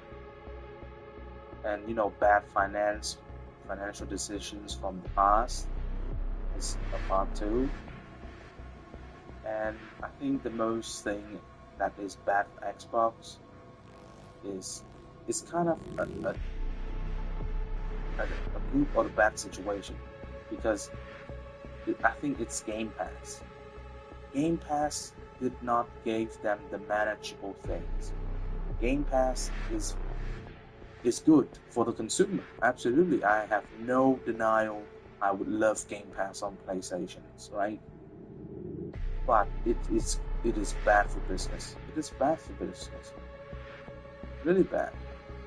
and bad financial decisions from the past is a part two. And I think the most thing that is bad for Xbox is kind of a good or a bad situation, because I think it's Game Pass. Game Pass did not give them the manageable things. Game Pass is good for the consumer. Absolutely, I have no denial. I would love Game Pass on PlayStations, right? But it is bad for business. It is bad for business. Really bad,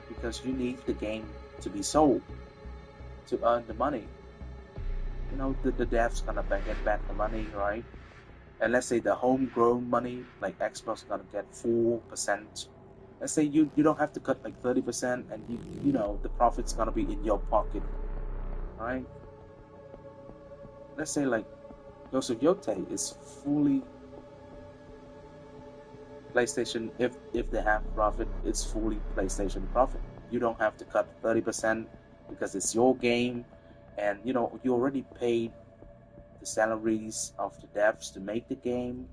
because you need the game to be sold to earn the money. The devs gonna get back the money, right? And let's say the homegrown money, like Xbox, gonna get 4%. Let's say you don't have to cut like 30%, and the profit's gonna be in your pocket, right? Let's say like Ghost of Yote is fully PlayStation. If they have profit, it's fully PlayStation profit. You don't have to cut 30% because it's your game, and you already paid the salaries of the devs to make the game.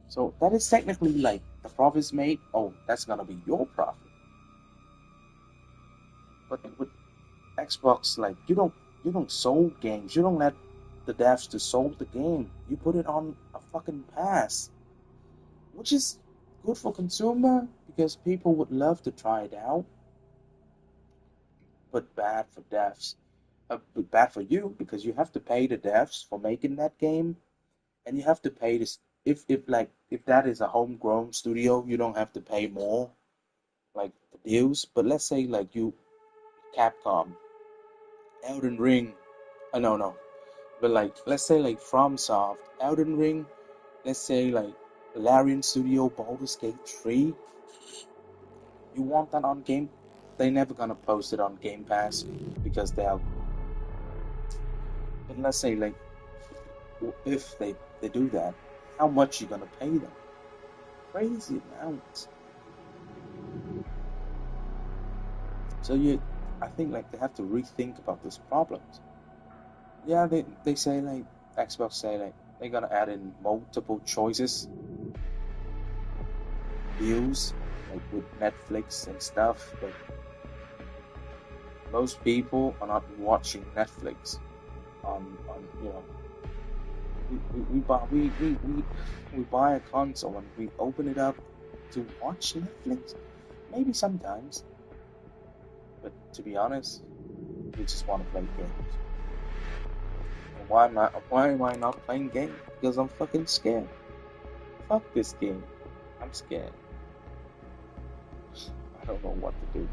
So that is technically like the profits made. Oh, that's gonna be your profit. But with Xbox, like you don't sold games. You don't let the devs to sold the game. You put it on a fucking pass, which is good for consumer because people would love to try it out, but bad for devs. But bad for you because you have to pay the devs for making that game, and you have to pay this. If that is a homegrown studio, you don't have to pay more, like the deals. But let's say like you, Capcom, Elden Ring, no, but like let's say like FromSoft, Elden Ring, let's say like Larian Studio, Baldur's Gate 3. You want that on game? They're never gonna post it on Game Pass because they're. But let's say like if they do that, how much you gonna pay them? Crazy amounts. So I think like they have to rethink about these problems. Yeah, they say like Xbox say like they're gonna add in multiple choices, deals like with Netflix and stuff, but most people are not watching Netflix on we buy a console and we open it up to watch Netflix. Maybe sometimes, but to be honest, we just want to play games. And why am I not playing games? Because I'm fucking scared. Fuck this game. I'm scared. I don't know what to do.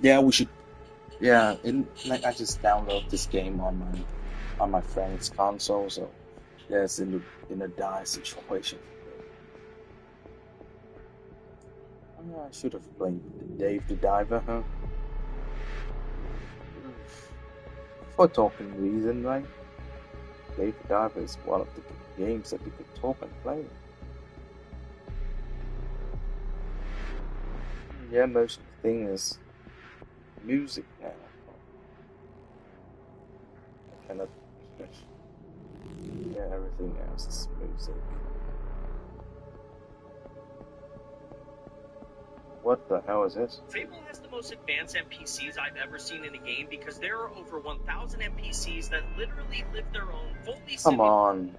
Yeah, we should. Yeah, like I just download this game on my friend's console, so yeah, it's in a dire situation. Oh, yeah, I should have played Dave the Diver, huh? For talking reason, right? Dave the Diver is one of the games that you could talk and play. Yeah, most of the thing is music now. I cannot. Yeah, everything else is music. What the hell is this? Fable has the most advanced NPCs I've ever seen in a game because there are over 1,000 NPCs that literally live their own fully Come on.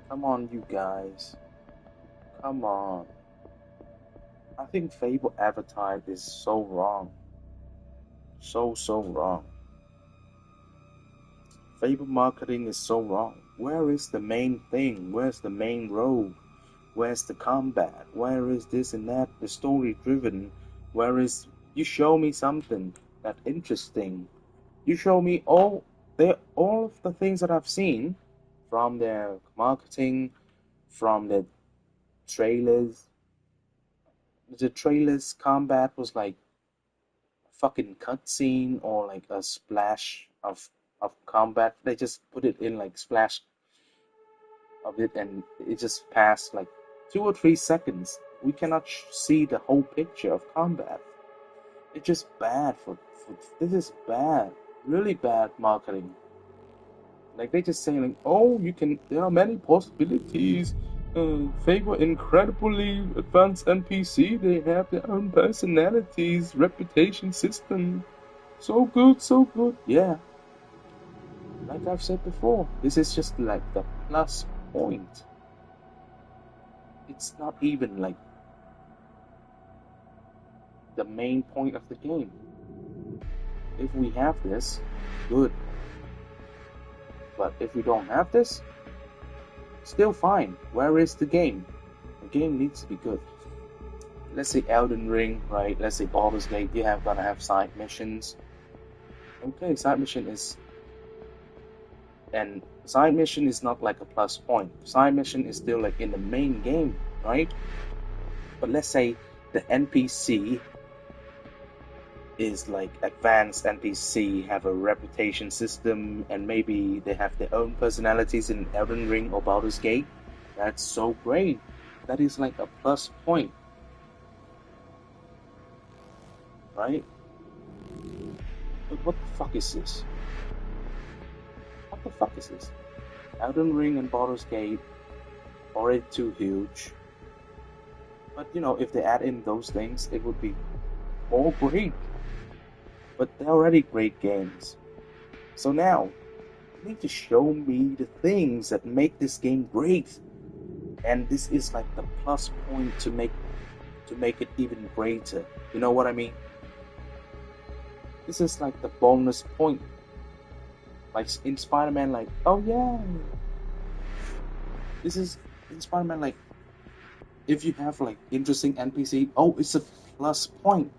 Come on, you guys. Come on. I think Fable advertised is so wrong. So wrong. Fable marketing is so wrong. Where is the main thing? Where's the main road? Where's the combat? Where is this and that? The story driven? Where is... You show me something that interesting. You show me all of the things that I've seen from their marketing, from the trailers. The trailers combat was like a fucking cutscene or like a splash of combat. They just put it in like splash of it, and it just passed like 2 or 3 seconds. We cannot see the whole picture of combat. It's just bad for this is bad, really bad marketing. Like they just saying like, oh, you can. There are many possibilities. Favor incredibly advanced NPC. They have their own personalities, reputation system. So good, so good. Yeah. Like I've said before, this is just like the plus point. It's not even like the main point of the game. If we have this, good. But if we don't have this, still fine. Where is the game? The game needs to be good. Let's say Elden Ring, right? Let's say Baldur's Gate, you have gotta have side missions. Okay, side mission is... And side mission is not like a plus point. Side mission is still like in the main game, right? But let's say the NPC is like advanced NPC, have a reputation system, and maybe they have their own personalities in Elden Ring or Baldur's Gate. That's so great. That is like a plus point, right? But what the fuck is this? What the fuck is this? Elden Ring and Baldur's Gate already too huge. But you know, if they add in those things, it would be more great. But they're already great games. So now, you need to show me the things that make this game great. And this is like the plus point to make it even greater. You know what I mean? This is like the bonus point. Like in Spider-Man, like, oh yeah. This is in Spider-Man, like, if you have like interesting NPC, oh, it's a plus point.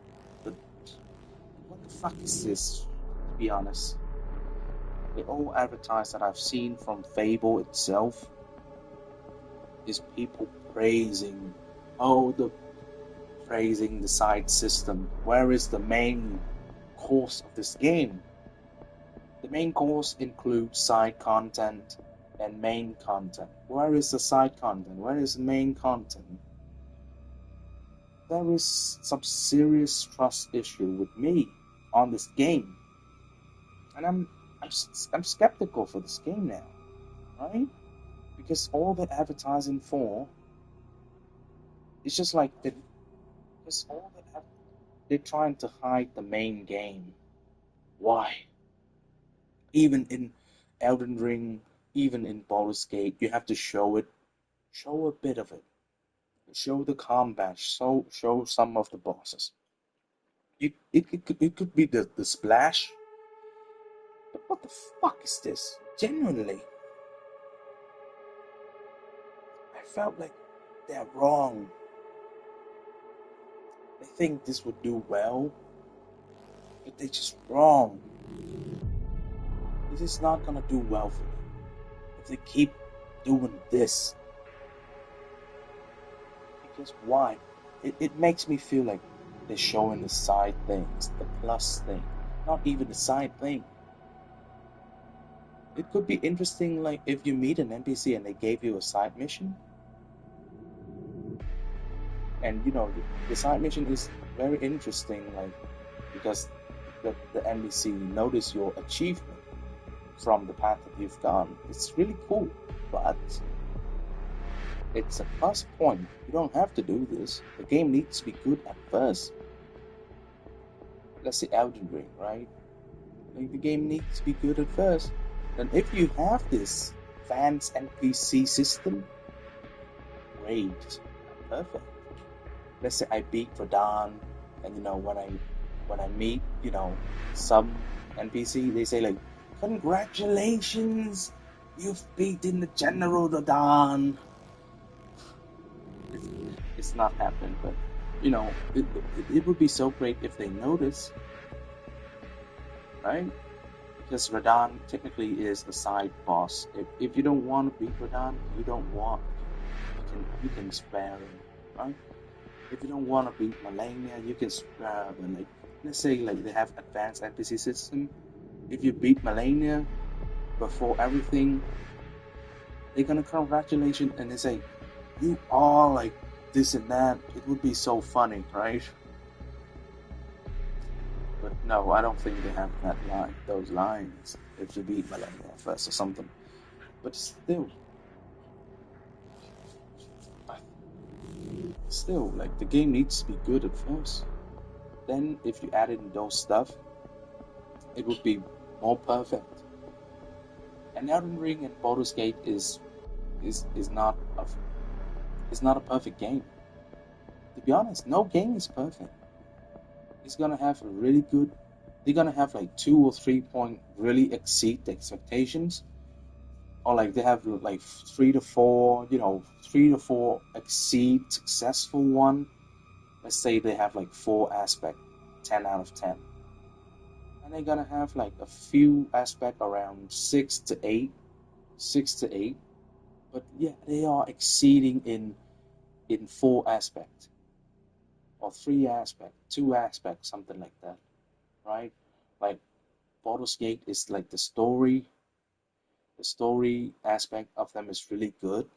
But what the fuck is this? To be honest, the old advertise that I've seen from Fable itself is people praising, praising the side system. Where is the main course of this game? The main course includes side content and main content. Where is the side content? Where is the main content? There is some serious trust issue with me on this game, and I'm skeptical for this game now, right? Because all the advertising for it's just like they're trying to hide the main game. Why? Even in Elden Ring, even in Baldur's Gate, you have to show it, show a bit of it, show the combat, show some of the bosses. It could be the splash, but what the fuck is this? Genuinely, I felt like they're wrong. They think this would do well, but they're just wrong. This is not gonna do well for them if they keep doing this. Because why? It makes me feel like they're showing the side things, the plus thing, not even the side thing. It could be interesting, like if you meet an NPC and they gave you a side mission, and the side mission is very interesting, like because the NPC notice your achievement from the path that you've gone. It's really cool, but it's a plus point. You don't have to do this. The game needs to be good at first. Let's say Elden Ring, right? Like the game needs to be good at first. And if you have this fans NPC system, great, perfect. Let's say I beat Radahn, and when I meet some NPC, they say like, "Congratulations, you've beaten the General Radahn." It's not happening, but it would be so great if they notice, right? Because Radahn technically is the side boss. If you don't want to beat Radahn, you can spare him, right? If you don't want to beat Malenia, you can spare them. Like, let's say like they have advanced NPC system. If you beat Malenia before everything, they're gonna congratulate you and they say, "You are like this and that." It would be so funny, right? But no, I don't think they have those lines. If you beat Malenia first or something. But still, like the game needs to be good at first. Then, if you add in those stuff, it would be more perfect. And Elden Ring and Baldur's Gate is not a perfect game. To be honest, no game is perfect. It's gonna have a really good. They're gonna have like 2 or 3 point really exceed the expectations, or like they have like 3 to 4, 3 to 4 exceed successful one. Let's say they have like 4 aspect, 10 out of 10, and they're gonna have like a few aspect around 6 to 8, 6 to 8. But yeah, they are exceeding in 4 aspect, or 3 aspect, 2 aspect, something like that, right? Like Baldur's Gate is like the story aspect of them is really good,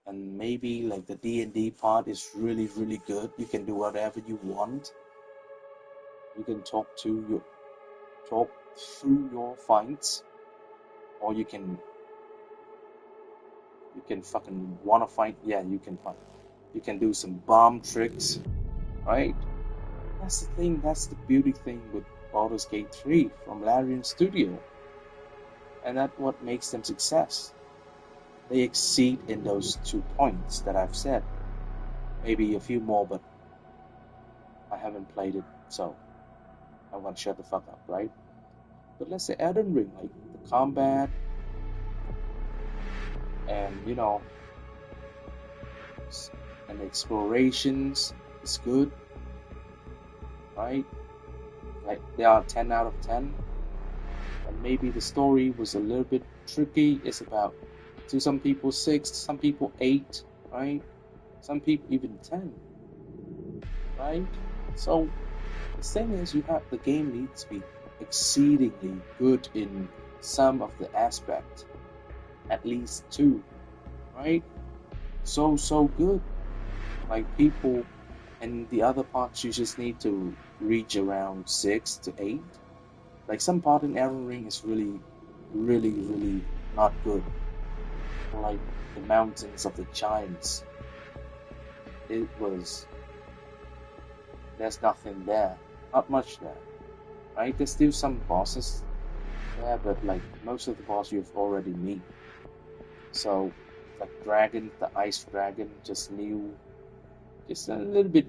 and maybe like the D&D part is really really good. You can do whatever you want. You can talk through your fights, or you can fucking wanna fight. Yeah, you can fight. You can do some bomb tricks, right? That's the thing. That's the beauty thing with Baldur's Gate 3 from Larian Studio, and that's what makes them success. They exceed in those 2 points that I've said. Maybe a few more, but I haven't played it, so I'm gonna shut the fuck up, right? But let's say Elden Ring, like the combat, and and the explorations is good, right? Like they are 10 out of 10. And maybe the story was a little bit tricky. It's about, to some people 6, some people 8, right? Some people even 10, right? So the thing is, the game needs to be exceedingly good in some of the aspects, at least 2, right? So good. Like people, and the other parts you just need to reach around 6 to 8. Like some part in Elden Ring is really, really, really not good. Like the mountains of the giants. There's nothing there. Not much there. Right? There's still some bosses there, but like most of the boss you've already meet. So like dragon, the ice dragon, just a little bit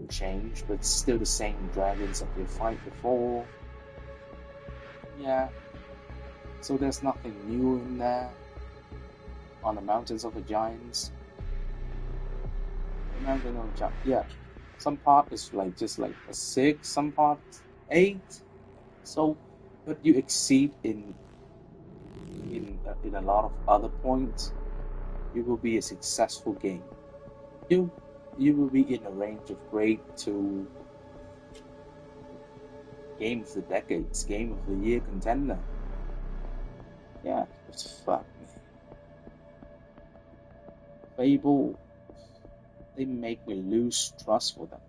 changed, but still the same dragons that you fight before. Yeah. So there's nothing new in there. On the mountains of the giants. The mountain of the giants. Yeah. Some part is like just like a 6, some part 8. So, but you exceed in a lot of other points, you will be a successful game. You will be in a range of great to game of the decades, game of the year contender. Yeah, what the fuck, man. Fable, they make me lose trust for them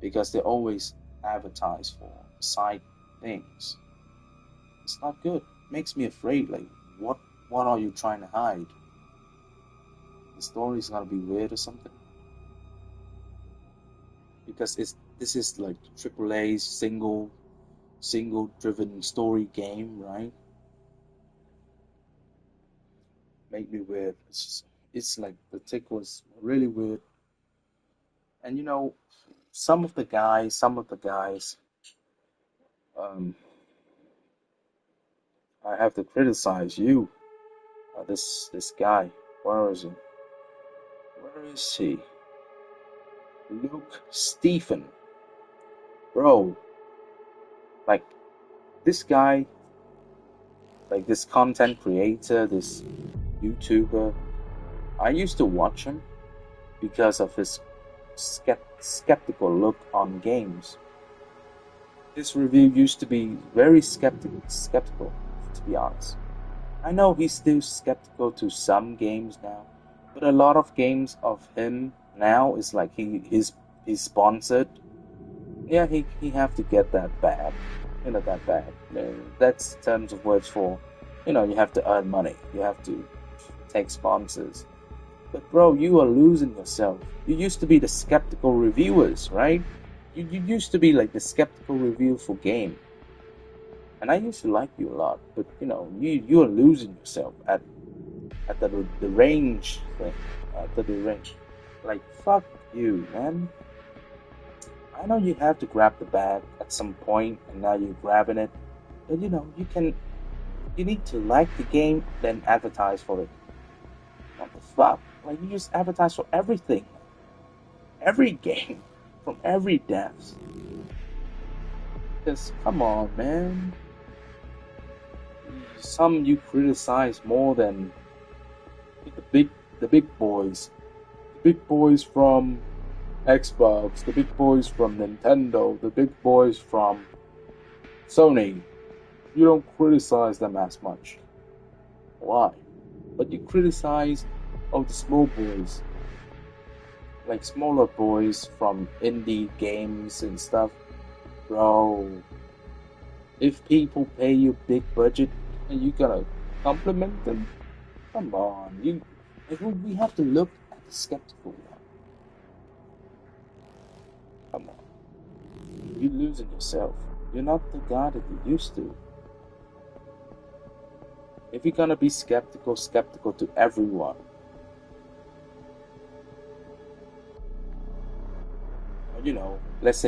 because they always advertise for side things. It's not good. It makes me afraid. Like, what are you trying to hide? The story's gonna be weird or something. Because this is like AAA single driven story game, right? Make me weird. It's like the tick was really weird. And you know, some of the guys, I have to criticize you. This guy, where is he? Where is he? Luke Stephen, bro. Like this guy, like this content creator, this YouTuber. I used to watch him because of his skeptical look on games. His review used to be very skeptical, to be honest. I know he's still skeptical to some games now, but a lot of games of him now is like he's sponsored. Yeah, he have to get that bag, that bag. That's terms of words for, you have to earn money. You have to take sponsors. But bro, you are losing yourself. You used to be the skeptical reviewers, right? You used to be like the skeptical review for game. And I used to like you a lot, but you are losing yourself at the range thing, at the range. Like fuck you, man. I know you have to grab the bag at some point, and now you're grabbing it. But you need to like the game, then advertise for it. What the fuck? Like you just advertise for everything, every game, from every devs. Because come on, man. Some you criticize more than the big boys. The big boys from Xbox, the big boys from Nintendo, the big boys from Sony. You don't criticize them as much. Why? But you criticize the small boys. Like smaller boys from indie games and stuff. Bro, if people pay you big budget, are you gonna compliment them? Come on, we have to look at the skeptical one. Come on, you're losing yourself. You're not the guy that you used to. If you're gonna be skeptical to everyone, let's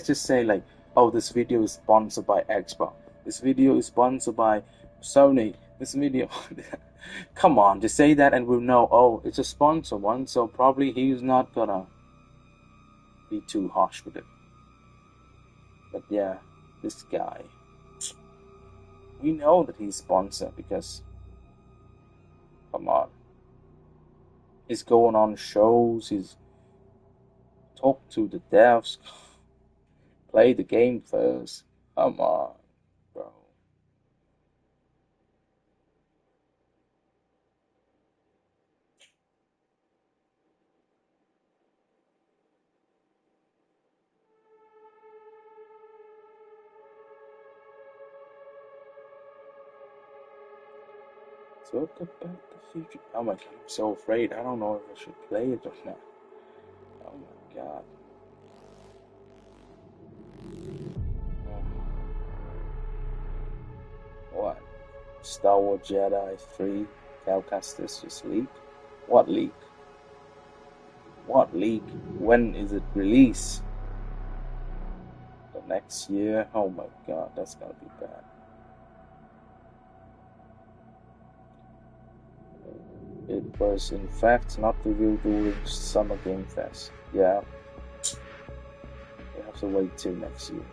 just say like, oh, this video is sponsored by Xbox. This video is sponsored by Sony. This video, come on, just say that and we'll know. Oh, it's a sponsor one, so probably he's not gonna be too harsh with it. But yeah, this guy, we know that he's sponsored because, come on, he's going on shows. He's talked to the devs. Play the game first. Come on, bro. Talk about the future. Oh my god, I'm so afraid. I don't know if I should play it or not. Oh my god. What? Star Wars Jedi 3 Cowcasters just leaked? What leak? What leak? When is it released? The next year? Oh my god, that's gonna be bad. It was in fact not revealed during Summer Game Fest. Yeah. We have to wait till next year.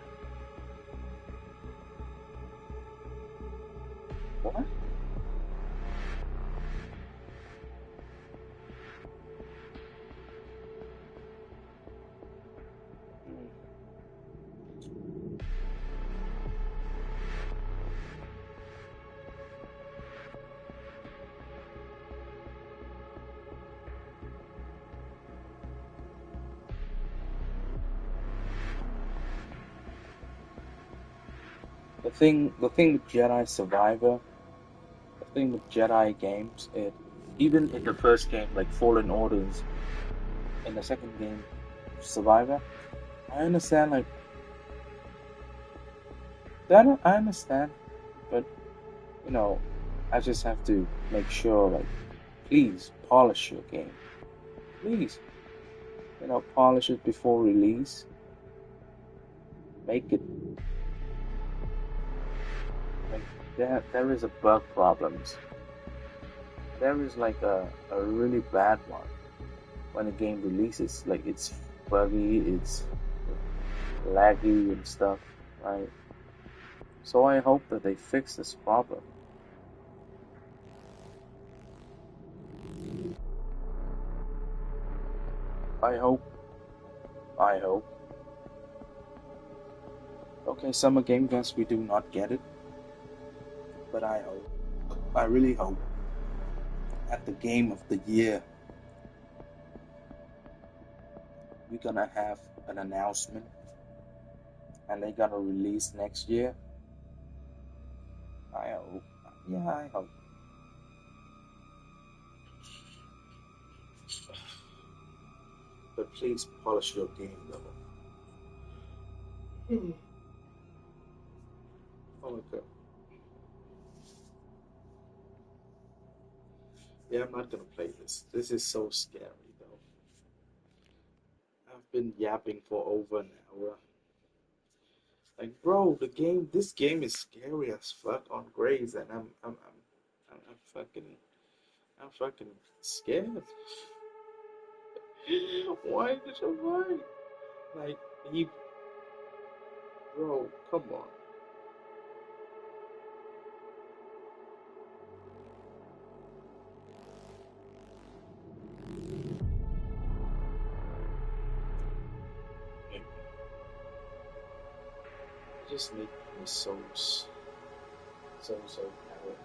the thing with Jedi Survivor, the thing with Jedi games, even in the first game, like Fallen Orders, in the second game, Survivor, I understand, like, that I understand, but, I just have to make sure, like, please polish your game. Please, polish it before release. Make it, like, there is a bug problems. There is like a really bad one when a game releases. Like, it's buggy, it's laggy and stuff, right? So I hope that they fix this problem. I hope. Okay, Summer Game Fest, we do not get it, but I hope. I really hope at the Game of the Year we're gonna have an announcement and they're gonna release next year. I hope. Yeah, I hope. But please polish your game, though. Oh my god. Yeah, I'm not gonna play this. This is so scary, though. I've been yapping for over an hour. Like, bro, this game is scary as fuck on Grays, and I'm fucking scared. Why did you lie? Like, bro, come on. It just make me so paranoid.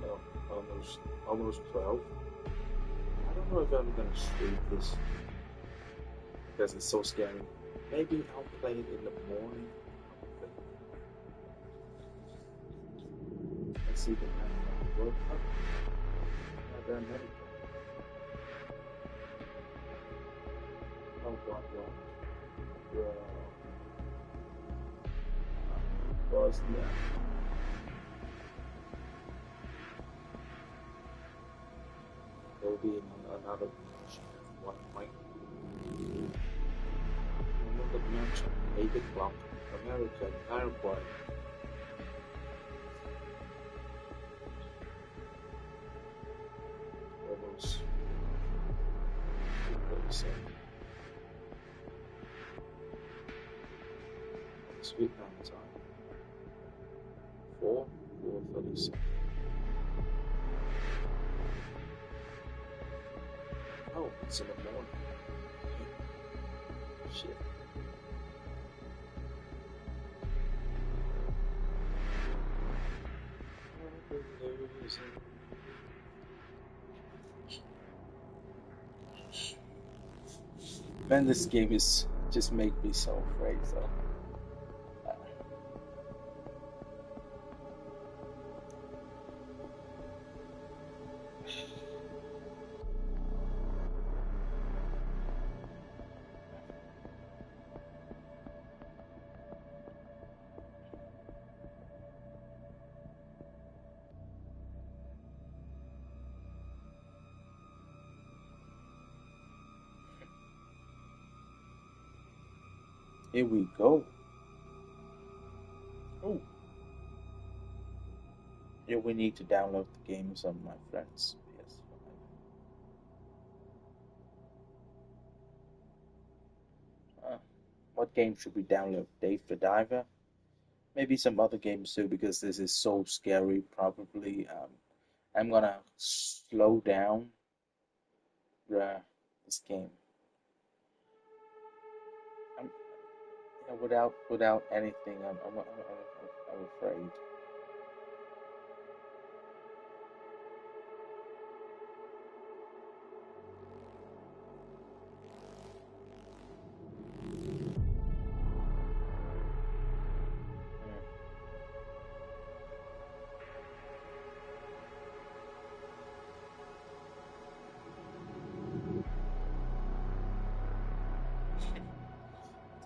Oh, almost 12. I don't know if I'm gonna stream this because it's so scary. Maybe I'll play it in the morning. Let's see the World Cup. There are many. Oh God, Bosnia. They'll be in another match at 1 point. Another match at 8 o'clock. America and Paraguay. Almost 2:37. It's Viet Nam time. 4:37. Oh, it's in the morning. Shit. Man, this game is just make me so afraid, so. Here we go. Oh. Yeah, we need to download the games on my friend's PS5. What game should we download? Dave the Diver? Maybe some other games too, because this is so scary. Probably, I'm gonna slow down this game. And without anything, I'm afraid.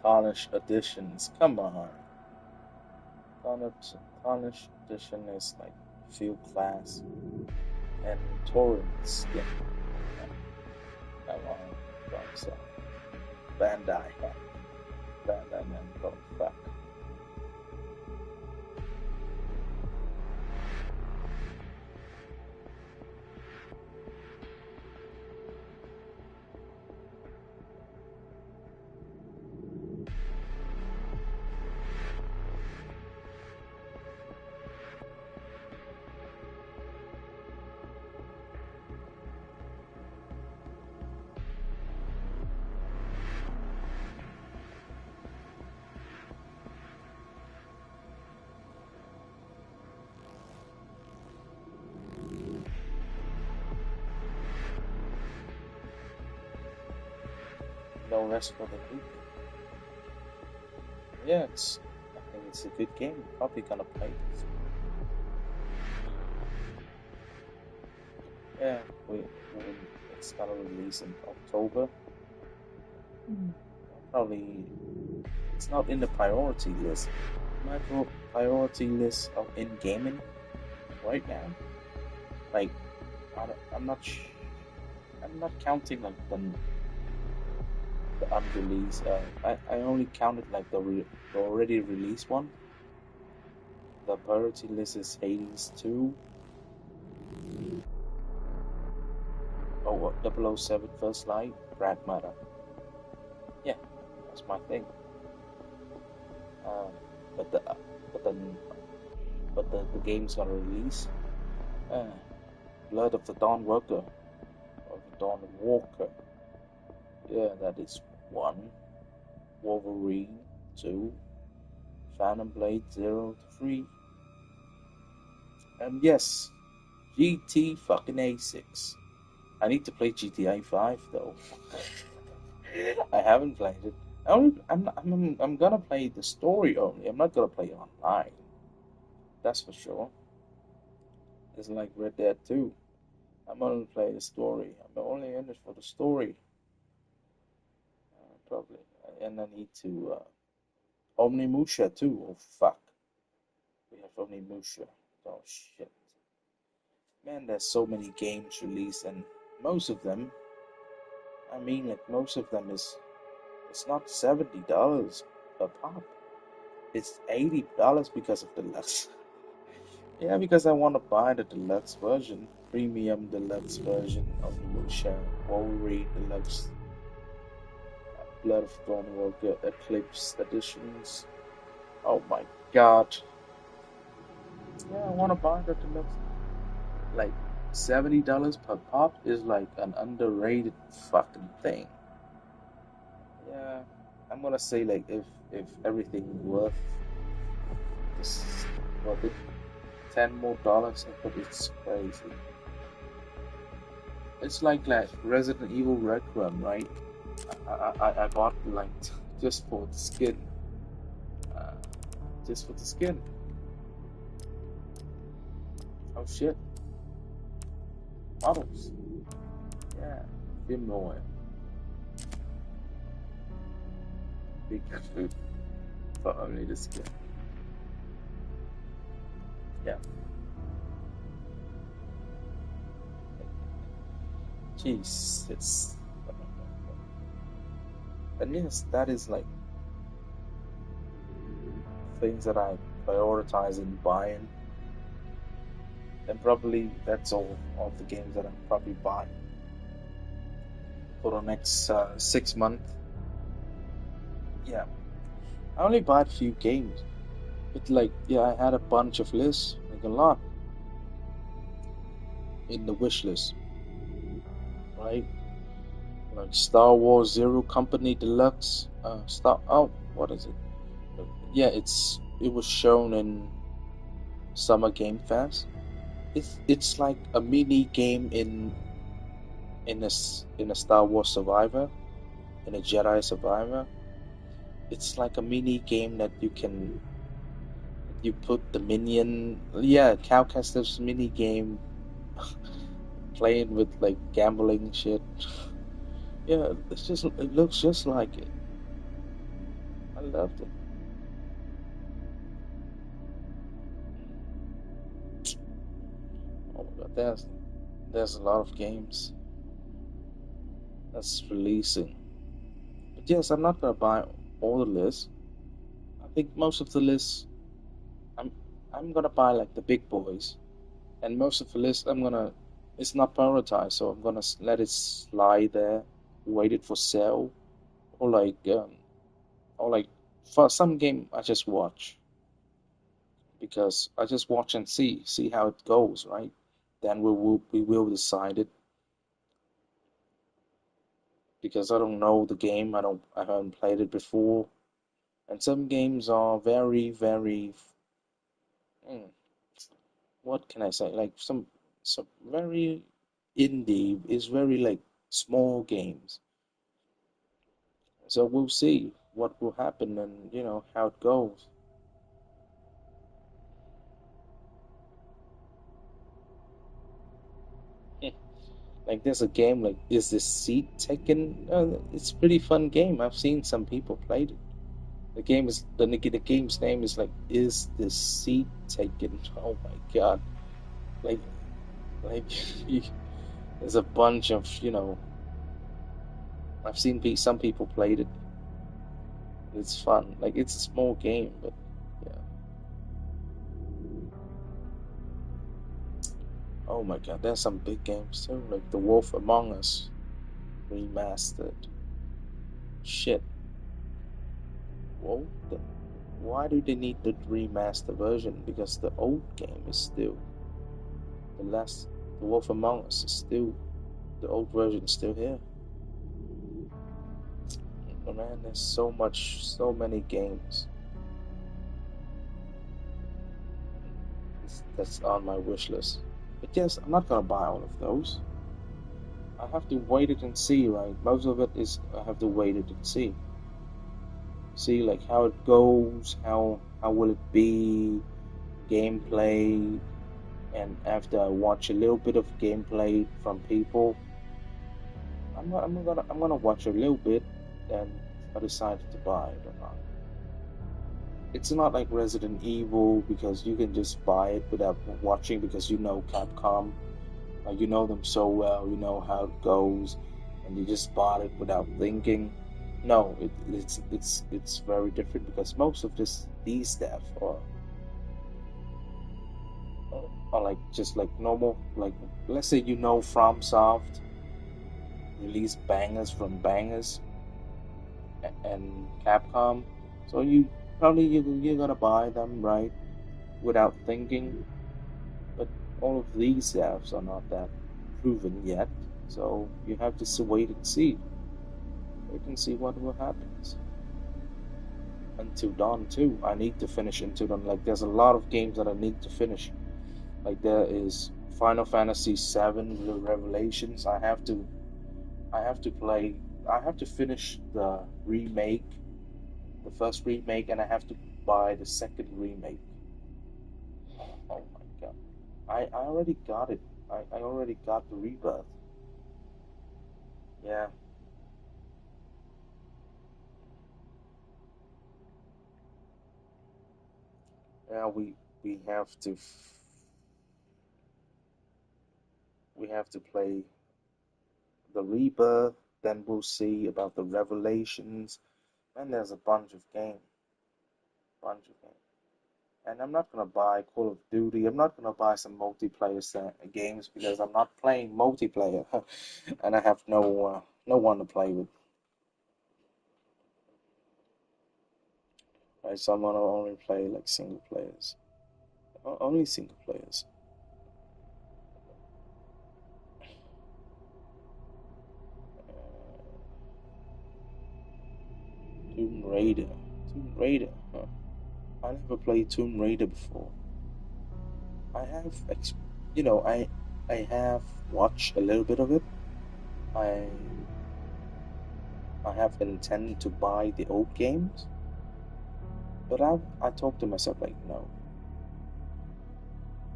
Tarnished editions, come on. Tarnished edition is like field class and torrent skin. Come on, from Bandai. Bandai Namco, fuck. No rest for the week. Yeah, I think it's a good game. Probably gonna play this. Yeah, it's gonna release in October. Probably it's not in the priority list. My priority list of in gaming right now. Like, I'm not counting like the unreleased. I only counted like the already released one. The priority list is Hades 2. Oh, 007 First Light, Pragmata. Yeah, that's my thing. But the game's gonna release. Blood of the Dawn Worker, or the Dawn Walker. Yeah, that is 1. Wolverine 2. Phantom Blade 03. And yes, GT fucking A6. I need to play GTA 5 though. I haven't played it. I'm gonna play the story only. I'm not gonna play online. That's for sure. It's like Red Dead 2. I'm gonna play the story. I'm only in it for the story. Probably. And I need to Omnimusha too. Oh fuck. We have Omnimusha. Oh shit. Man, there's so many games released, and most of them, most of them it's not $70 per pop. It's $80 because of deluxe. Yeah, because I want to buy the deluxe version, premium deluxe version of Musha, Wolverine deluxe, Blood of Dawnwalker, Eclipse editions. Oh my god. Yeah, I want to buy the deluxe. Like $70 per pop is like an underrated fucking thing. Yeah, I'm gonna say like if everything worth this, worth it, $10 more, but it's crazy. It's like Resident Evil Requiem, right? I bought like just for the skin, uh, just for the skin. Oh shit, models. Yeah, Viet Nam. Big food for only the skin. Yeah. Jesus. And yes, that is like things that I prioritize in buying. And probably that's all of the games that I'm probably buying for the next 6 months. Yeah. I only bought a few games. But like, yeah, I had a bunch of lists, like a lot, in the wish list, right? Like Star Wars Zero Company Deluxe, what is it? Yeah, it was shown in Summer Game Fest. It's like a mini game in a Star Wars Survivor, in a Jedi Survivor. It's like a mini game that you put the minion, yeah, Cowcaster's mini game, playing with like gambling shit. Yeah, it looks just like it. I loved it. Oh my god, there's a lot of games that's releasing. But yes, I'm not gonna buy all the lists. I think most of the lists I'm I'm gonna buy like the big boys, and most of the list it's not prioritized, so I'm gonna let it slide there, wait it for sale, or or like for some game I just watch because I just watch and see how it goes, right? Then we will decide it because I don't know the game, I haven't played it before, and some games are very mm, what can I say? Like some very indie is very like small games. So we'll see what will happen and how it goes. Like there's a game like Is This Seat Taken? It's a pretty fun game. I've seen some people played it. The game's name is like Is This Seat Taken? Oh my god! Like like there's a bunch of I've seen some people played it. It's fun. Like it's a small game, but yeah. Oh my god, there's some big games too, like The Wolf Among Us remastered. Shit. Well, why do they need the remaster version? Because the old game is still the last. The Wolf Among Us is still the old version is still here. Oh, man, there's so many games that's on my wish list. But yes, I'm not gonna buy all of those. I have to wait it and see, right? Most of it is I have to wait it and see like how it goes, how will it be, gameplay, and after I watch a little bit of gameplay from people, I'm gonna watch a little bit, and I decided to buy it or not. It's not like Resident Evil because you can just buy it without watching because you know Capcom, you know them so well, you know how it goes, and you just bought it without thinking. No, it's very different because most of these stuff are like just like normal, like let's say FromSoft release bangers from bangers and Capcom, so you're gonna buy them, right, without thinking. But all of these apps are not that proven yet, so you have to wait and see. Wait and see what will happen. Until Dawn too. I need to finish Until Dawn. Like there's a lot of games that I need to finish. Like there is Final Fantasy VII The Revelations. I have to play. I have to finish the remake, the first remake, and I have to buy the second remake. Oh my god! I already got it. I already got the Rebirth. Yeah, yeah. We have to we have to play the Rebirth. Then we'll see about the Revelations. And there's a bunch of games. And I'm not gonna buy Call of Duty. I'm not gonna buy some multiplayer games because I'm not playing multiplayer, and I have no one to play with. Right, so I'm gonna only play like single players, only single players. Tomb Raider. Tomb Raider, huh? I never played Tomb Raider before. I have, I have watched a little bit of it. I I have intended to buy the old games, but I talked to myself like no,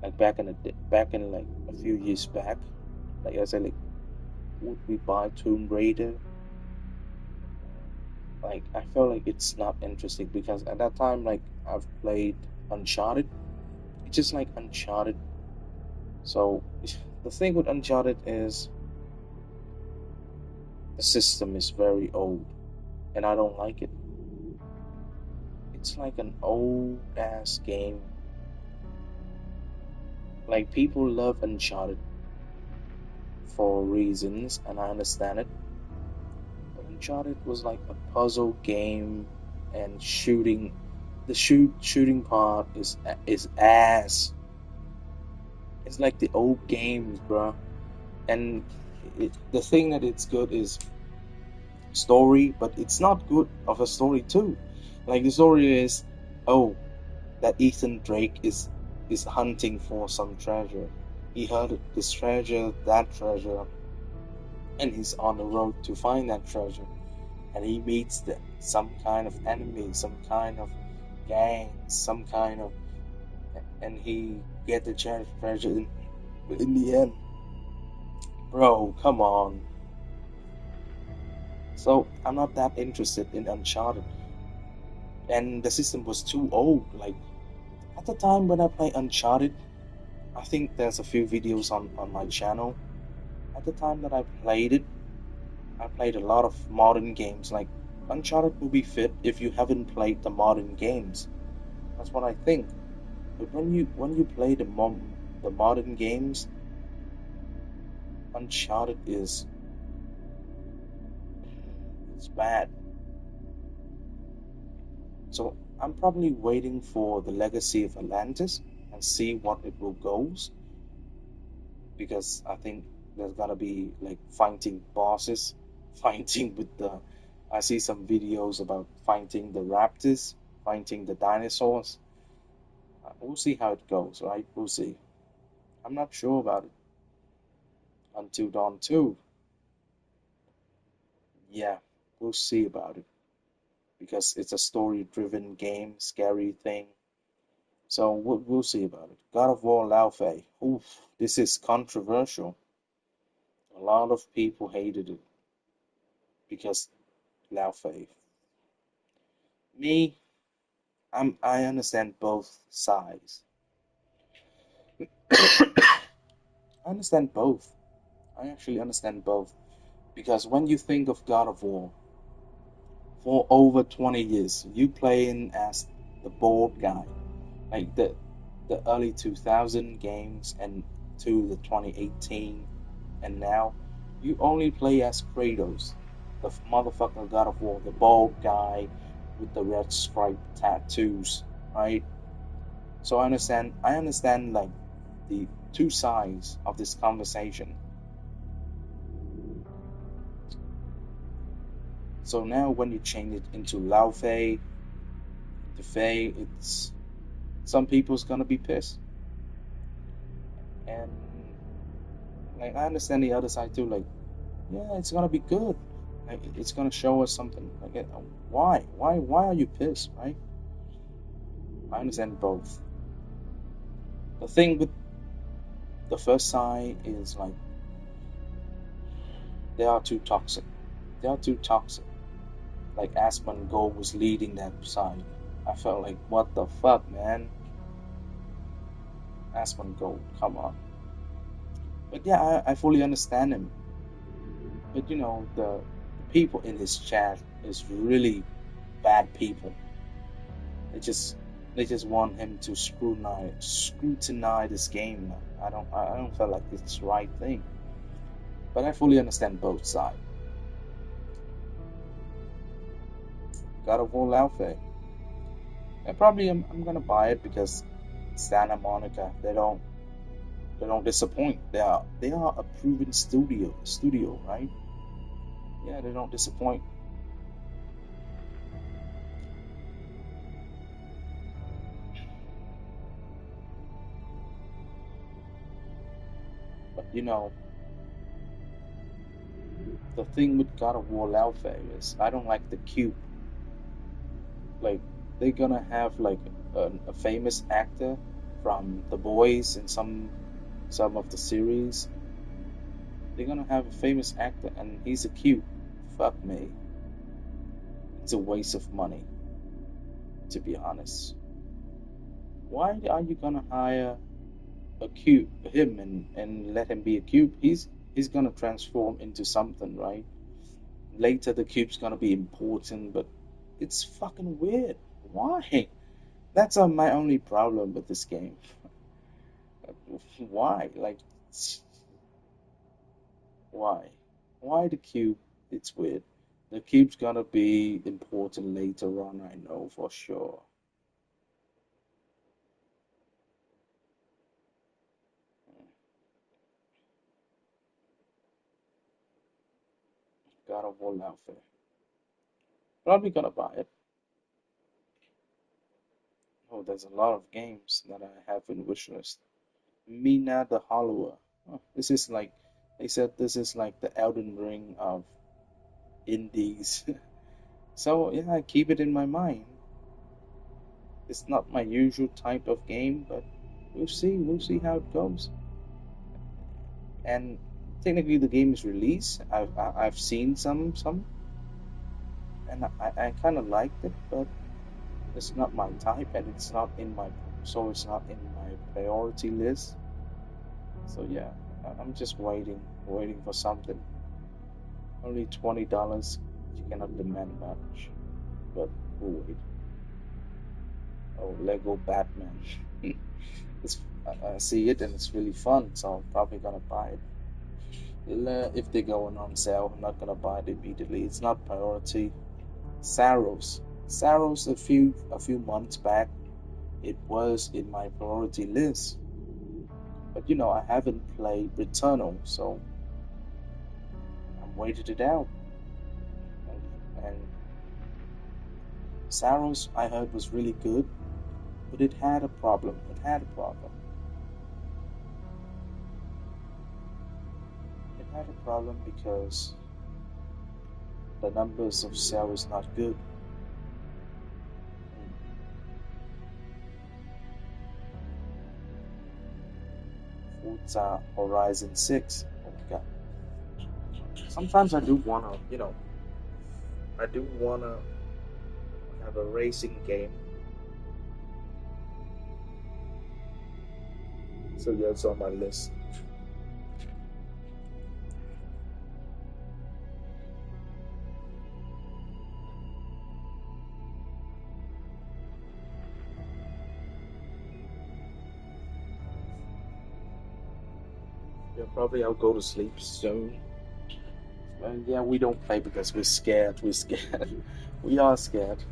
like back in like a few years back, like I said like would we buy Tomb Raider? Like I felt like it's not interesting because at that time like I've played Uncharted. It's just like Uncharted. So the thing with Uncharted is the system is very old and I don't like it. It's like an old ass game. Like people love Uncharted for reasons and I understand it. But Uncharted was like a puzzle game and shooting the shooting part is ass. It's like the old games, bro. And the thing that it's good is story, but it's not good of a story too. Like the story is, oh, that Ethan Drake is hunting for some treasure. He heard this treasure, that treasure, and he's on the road to find that treasure. And he meets some kind of enemy, some kind of gang, some kind of, and he get the treasure in the end. Bro, come on. So I'm not that interested in Uncharted. And the system was too old. Like at the time when I played Uncharted, I think there's a few videos on my channel. At the time that I played it, I played a lot of modern games. Like Uncharted will be fit if you haven't played the modern games. That's what I think. But when you play the modern games, Uncharted is it's bad. So I'm probably waiting for the Legacy of Atlantis and see what it will goes. Because I think there's gotta be like fighting bosses, fighting with the. I see some videos about fighting the raptors, fighting the dinosaurs. We'll see how it goes, right? We'll see. I'm not sure about it. Until Dawn 2, yeah, we'll see about it because it's a story-driven game, scary thing. So we'll see about it. God of War Lao Fei. Oof, this is controversial. A lot of people hated it because Lao Fei. Me, I understand both sides. I understand both. I actually understand both because when you think of God of War, for over 20 years, you playing as the board guy, like the early 2000 games and to the 2018, and now you only play as Kratos, the motherfucker God of War, the bald guy with the red striped tattoos, right? So I understand like the two sides of this conversation. So now when you change it into Lao Fei, the Fei, it's some people's gonna be pissed. And like I understand the other side too, like, yeah, it's gonna be good. Like it's gonna show us something. Like why? Why are you pissed, right? I understand both. The thing with the first side is like they are too toxic. They are too toxic. Like Asmongold was leading that side. I felt like, what the fuck, man? Asmongold, come on. But yeah, I fully understand him. But you know, the people in his chat is really bad people. They just want him to scrutinize this game. I don't feel like it's the right thing. But I fully understand both sides. God of War Lao Fei. And probably I'm gonna buy it because Santa Monica they don't disappoint. They are a proven studio, right? Yeah, they don't disappoint. you know, the thing with God of War Warfare is I don't like the cube. Like they're gonna have like a famous actor from The Boys and some of the series. They're gonna have a famous actor and he's a cube. Fuck me. It's a waste of money, to be honest. Why are you gonna hire a cube, him, and let him be a cube? He's gonna transform into something, right? Later the cube's gonna be important, but it's fucking weird. Why? That's my only problem with this game. Why? Like, why? Why the cube? It's weird. The cube's gonna be important later on, I know for sure. God of War Warfare. Probably gonna buy it. Oh, there's a lot of games that I have in wishlist. Mina the Hollower. Oh, this is like they said this is like the Elden Ring of indies. So yeah, I keep it in my mind. It's not my usual type of game, but we'll see. We'll see how it goes. And technically, the game is released. I've seen some, and I kind of liked it, but it's not my type, and it's not in my it's not in my priority list. So yeah, I'm just waiting for something. Only $20. You cannot demand much, but we'll wait. Oh, Lego Batman. It's I see it and it's really fun, so I'm probably gonna buy it. If they're going on sale, I'm not gonna buy it immediately. It's not priority. Saros a few months back, it was in my priority list. But I haven't played Returnal, so I'm waited it out. And Saros I heard was really good, but it had a problem. It had a problem. It had a problem because the numbers of sale is not good. Forza Horizon 6. Oh my god. Sometimes I do wanna have a racing game. So yeah, it's on my list. Yeah, probably I'll go to sleep soon. And yeah, we don't play because we're scared. We're scared. We are scared.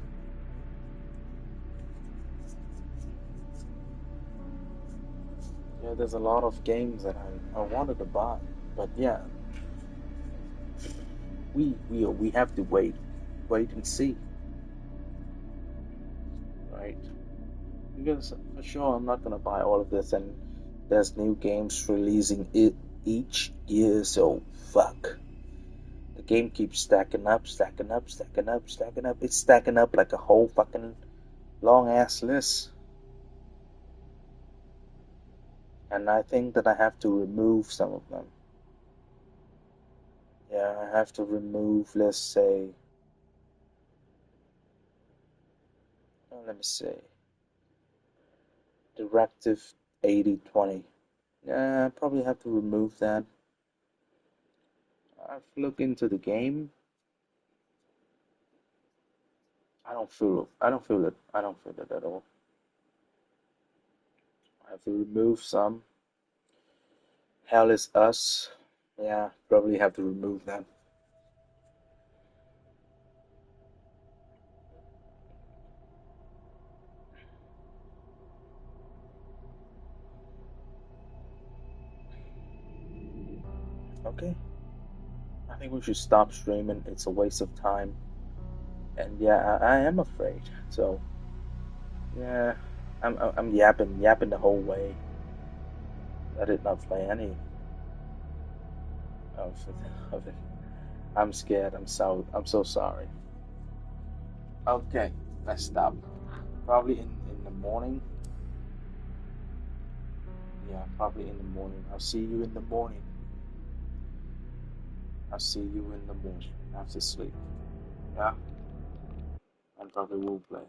Yeah, there's a lot of games that I wanted to buy, but yeah, we have to wait and see, right? Because for sure I'm not gonna buy all of this, and there's new games releasing it each year, so fuck. The game keeps stacking up, stacking up, stacking up, stacking up. It's stacking up like a whole fucking long ass list. And I think that I have to remove some of them. Yeah, I have to remove, let's say, let me see, Directive 8020. Yeah, I probably have to remove that. I've looked into the game. I don't feel it at all. I have to remove some. Hell is Us. Yeah, probably have to remove that. Okay. I think we should stop streaming. It's a waste of time. And yeah, I am afraid. So yeah, I'm yapping the whole way. I did not play any. of it. I'm scared. I'm so sorry. Okay, let's stop. Probably in the morning. Yeah, probably in the morning. I'll see you in the morning. I'll see you in the morning after sleep. Yeah, and probably we'll play.